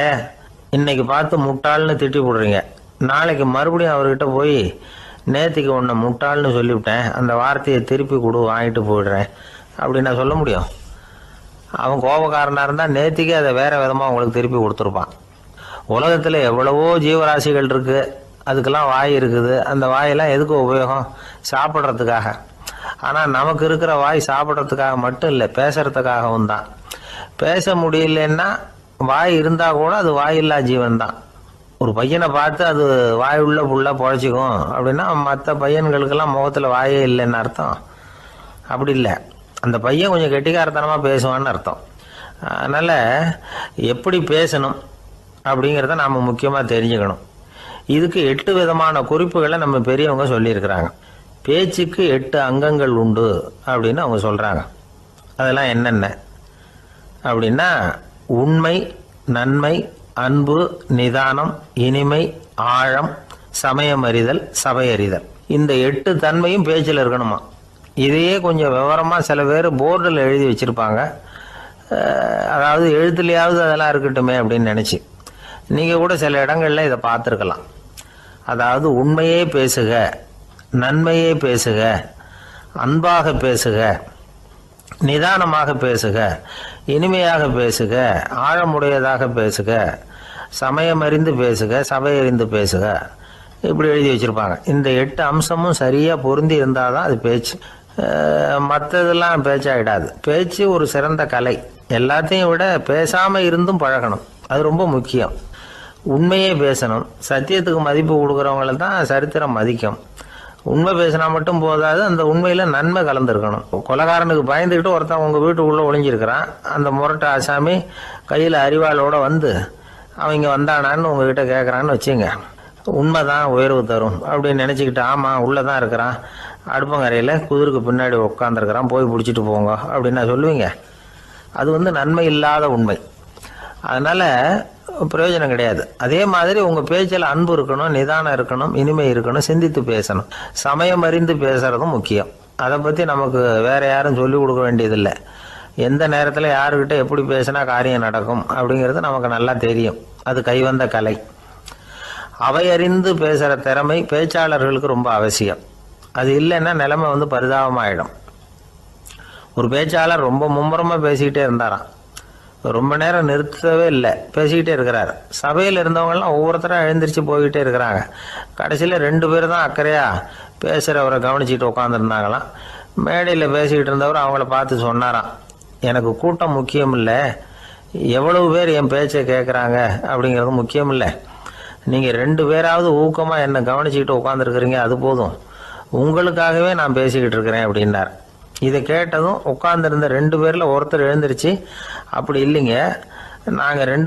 இன்னைக்கு பார்த்து முட்டாள்னு திட்டி விடுறீங்க, நாளைக்கு மறுபடியும் அவர்கிட்ட போய் நேற்றுக்கு உன்னை முட்டாள்னு சொல்லிவிட்டேன், அந்த வார்த்தையை திருப்பி கொடு, வாங்கிட்டு போயிடுறேன் அப்படின்னு நான் சொல்ல முடியும்? அவன் கோபக்காரனாக இருந்தால் நேற்றுக்கே அதை வேறு விதமாக உங்களுக்கு திருப்பி கொடுத்துருப்பான். உலகத்தில் எவ்வளவோ ஜீவராசிகள் இருக்குது, அதுக்கெல்லாம் வாய் இருக்குது. அந்த வாயெல்லாம் எதுக்கு உபயோகம்? சாப்பிட்றதுக்காக. ஆனால் நமக்கு இருக்கிற வாய் சாப்பிட்றதுக்காக மட்டும் இல்லை, பேசுகிறதுக்காகவும் தான். பேச முடியலன்னா வாய் இருந்தால் கூட அது வாயில்லா ஜீவன் தான். ஒரு பையனை பார்த்து அது வாய் உள்ள புள்ள பொழைச்சிக்கும் அப்படின்னா மற்ற பையன்களுக்கெல்லாம் முகத்தில் வாயே இல்லைன்னு அர்த்தம். அப்படி இல்லை, அந்த பையன் கொஞ்சம் கெட்டிக்காரத்தனமாக பேசுவான்னு அர்த்தம். அதனால் எப்படி பேசணும் அப்படிங்கிறத நாம் முக்கியமாக தெரிஞ்சுக்கணும். இதுக்கு 8 விதமான குறிப்புகளை நம்ம பெரியவங்க சொல்லியிருக்கிறாங்க. பேச்சுக்கு 8 அங்கங்கள் உண்டு அப்படின்னு அவங்க சொல்கிறாங்க. அதெல்லாம் என்னென்ன அப்படின்னா உண்மை, நன்மை, அன்பு, நிதானம், இனிமை, ஆழம், சமயமறிதல், சபையறிதல். இந்த 8 தன்மையும் பேச்சில் இருக்கணுமா. இதையே கொஞ்சம் விவரமாக சில பேர் போர்டில் எழுதி வச்சுருப்பாங்க. அதாவது எழுத்துலையாவது அதெல்லாம் இருக்கட்டுமே அப்படின்னு நினச்சி நீங்கள் கூட சில இடங்களில் இதை பார்த்துருக்கலாம். அதாவது உண்மையே பேசுக, நன்மையே பேசுக, அன்பாக பேசுக, நிதானமாக பேசுக, இனிமையாக பேசுக, ஆழமுடையதாக பேசுக, சமயமறிந்து பேசுக, சபையறிந்து பேசுக, இப்படி எழுதி வச்சுருப்பாங்க. இந்த 8 அம்சமும் சரியாக பொருந்தி இருந்தால் தான் அது பேச்சு. மற்றதெல்லாம் பேச்சாகிடாது. பேச்சு ஒரு சிறந்த கலை. எல்லாத்தையும் விட பேசாமல் இருந்தும் பழகணும், அது ரொம்ப முக்கியம். உண்மையே பேசணும். சத்தியத்துக்கு மதிப்பு கொடுக்குறவங்கள தான் சரித்திரம் மதிக்கும். உண்மை பேசினா மட்டும் போதாது, அந்த உண்மையில் நன்மை கலந்துருக்கணும். கொலைகாரனுக்கு பயந்துக்கிட்டு ஒருத்தன் உங்கள் வீட்டுக்குள்ளே ஒளிஞ்சிருக்கிறான். அந்த முரட்டு ஆசாமி கையில் அறிவாளோடு வந்து அவங்க வந்தானான்னு உங்ககிட்ட கேட்குறான்னு வச்சுங்க. உண்மை தான் உயர்வு தரும் அப்படின்னு நினச்சிக்கிட்டு ஆமாம் உள்ளே தான் இருக்கிறான், அடுப்பங்கரையில் குதிருக்கு பின்னாடி உட்காந்துருக்கிறான், போய் பிடிச்சிட்டு போங்க அப்படின்னு நான் சொல்லுவீங்க. அது நன்மை இல்லாத உண்மை. அதனால் பிரயோஜனம் கிடையாது. அதே மாதிரி உங்கள் பேச்சில் அன்பு இருக்கணும், நிதானம் இருக்கணும், இனிமை இருக்கணும், சிந்தித்து பேசணும், சமயம் அறிந்து பேசுகிறதும் முக்கியம். அதை பற்றி நமக்கு வேறு யாரும் சொல்லிக் கொடுக்க வேண்டியதில்லை. எந்த நேரத்தில் யாருக்கிட்ட எப்படி பேசினா காரியம் நடக்கும் அப்படிங்கிறது நமக்கு நல்லா தெரியும். அது கைவந்த கலை. அவையறிந்து பேசுகிற திறமை பேச்சாளர்களுக்கு ரொம்ப அவசியம். அது இல்லைன்னா நிலைமை பரிதாபமாயிடும். ஒரு பேச்சாளர் ரொம்ப மும்முரமாக பேசிக்கிட்டே இருந்தாராம். ரொம்ப நேரம் நிறுத்தவே இல்லை, பேசிக்கிட்டே இருக்கிறார். சபையில் இருந்தவங்கலாம் ஒவ்வொருத்தராக எழுந்திரிச்சு போய்கிட்டே இருக்கிறாங்க. கடைசியில் 2 பேர் தான் அக்கறையாக பேசுகிறவரை கவனிச்சிட்டு உட்காந்துருந்தாங்களாம். மேடையில் பேசிக்கிட்டு இருந்தவர் அவங்கள பார்த்து சொன்னாராம், எனக்கு கூட்டம் முக்கியம் இல்லை, எவ்வளவு பேர் என் பேச்சை கேட்குறாங்க அப்படிங்கிறது முக்கியம் இல்லை. நீங்கள் 2 பேராவது ஊக்கமாக என்னை கவனிச்சிக்கிட்டு உட்காந்துருக்குறீங்க, அது போதும். உங்களுக்காகவே நான் பேசிக்கிட்டு இருக்கிறேன் அப்படின்னார். இதை கேட்டதும் உட்காந்துருந்த 2 பேரில் ஒருத்தர் எழுந்திருச்சு, அப்படி இல்லைங்க, நாங்கள் 2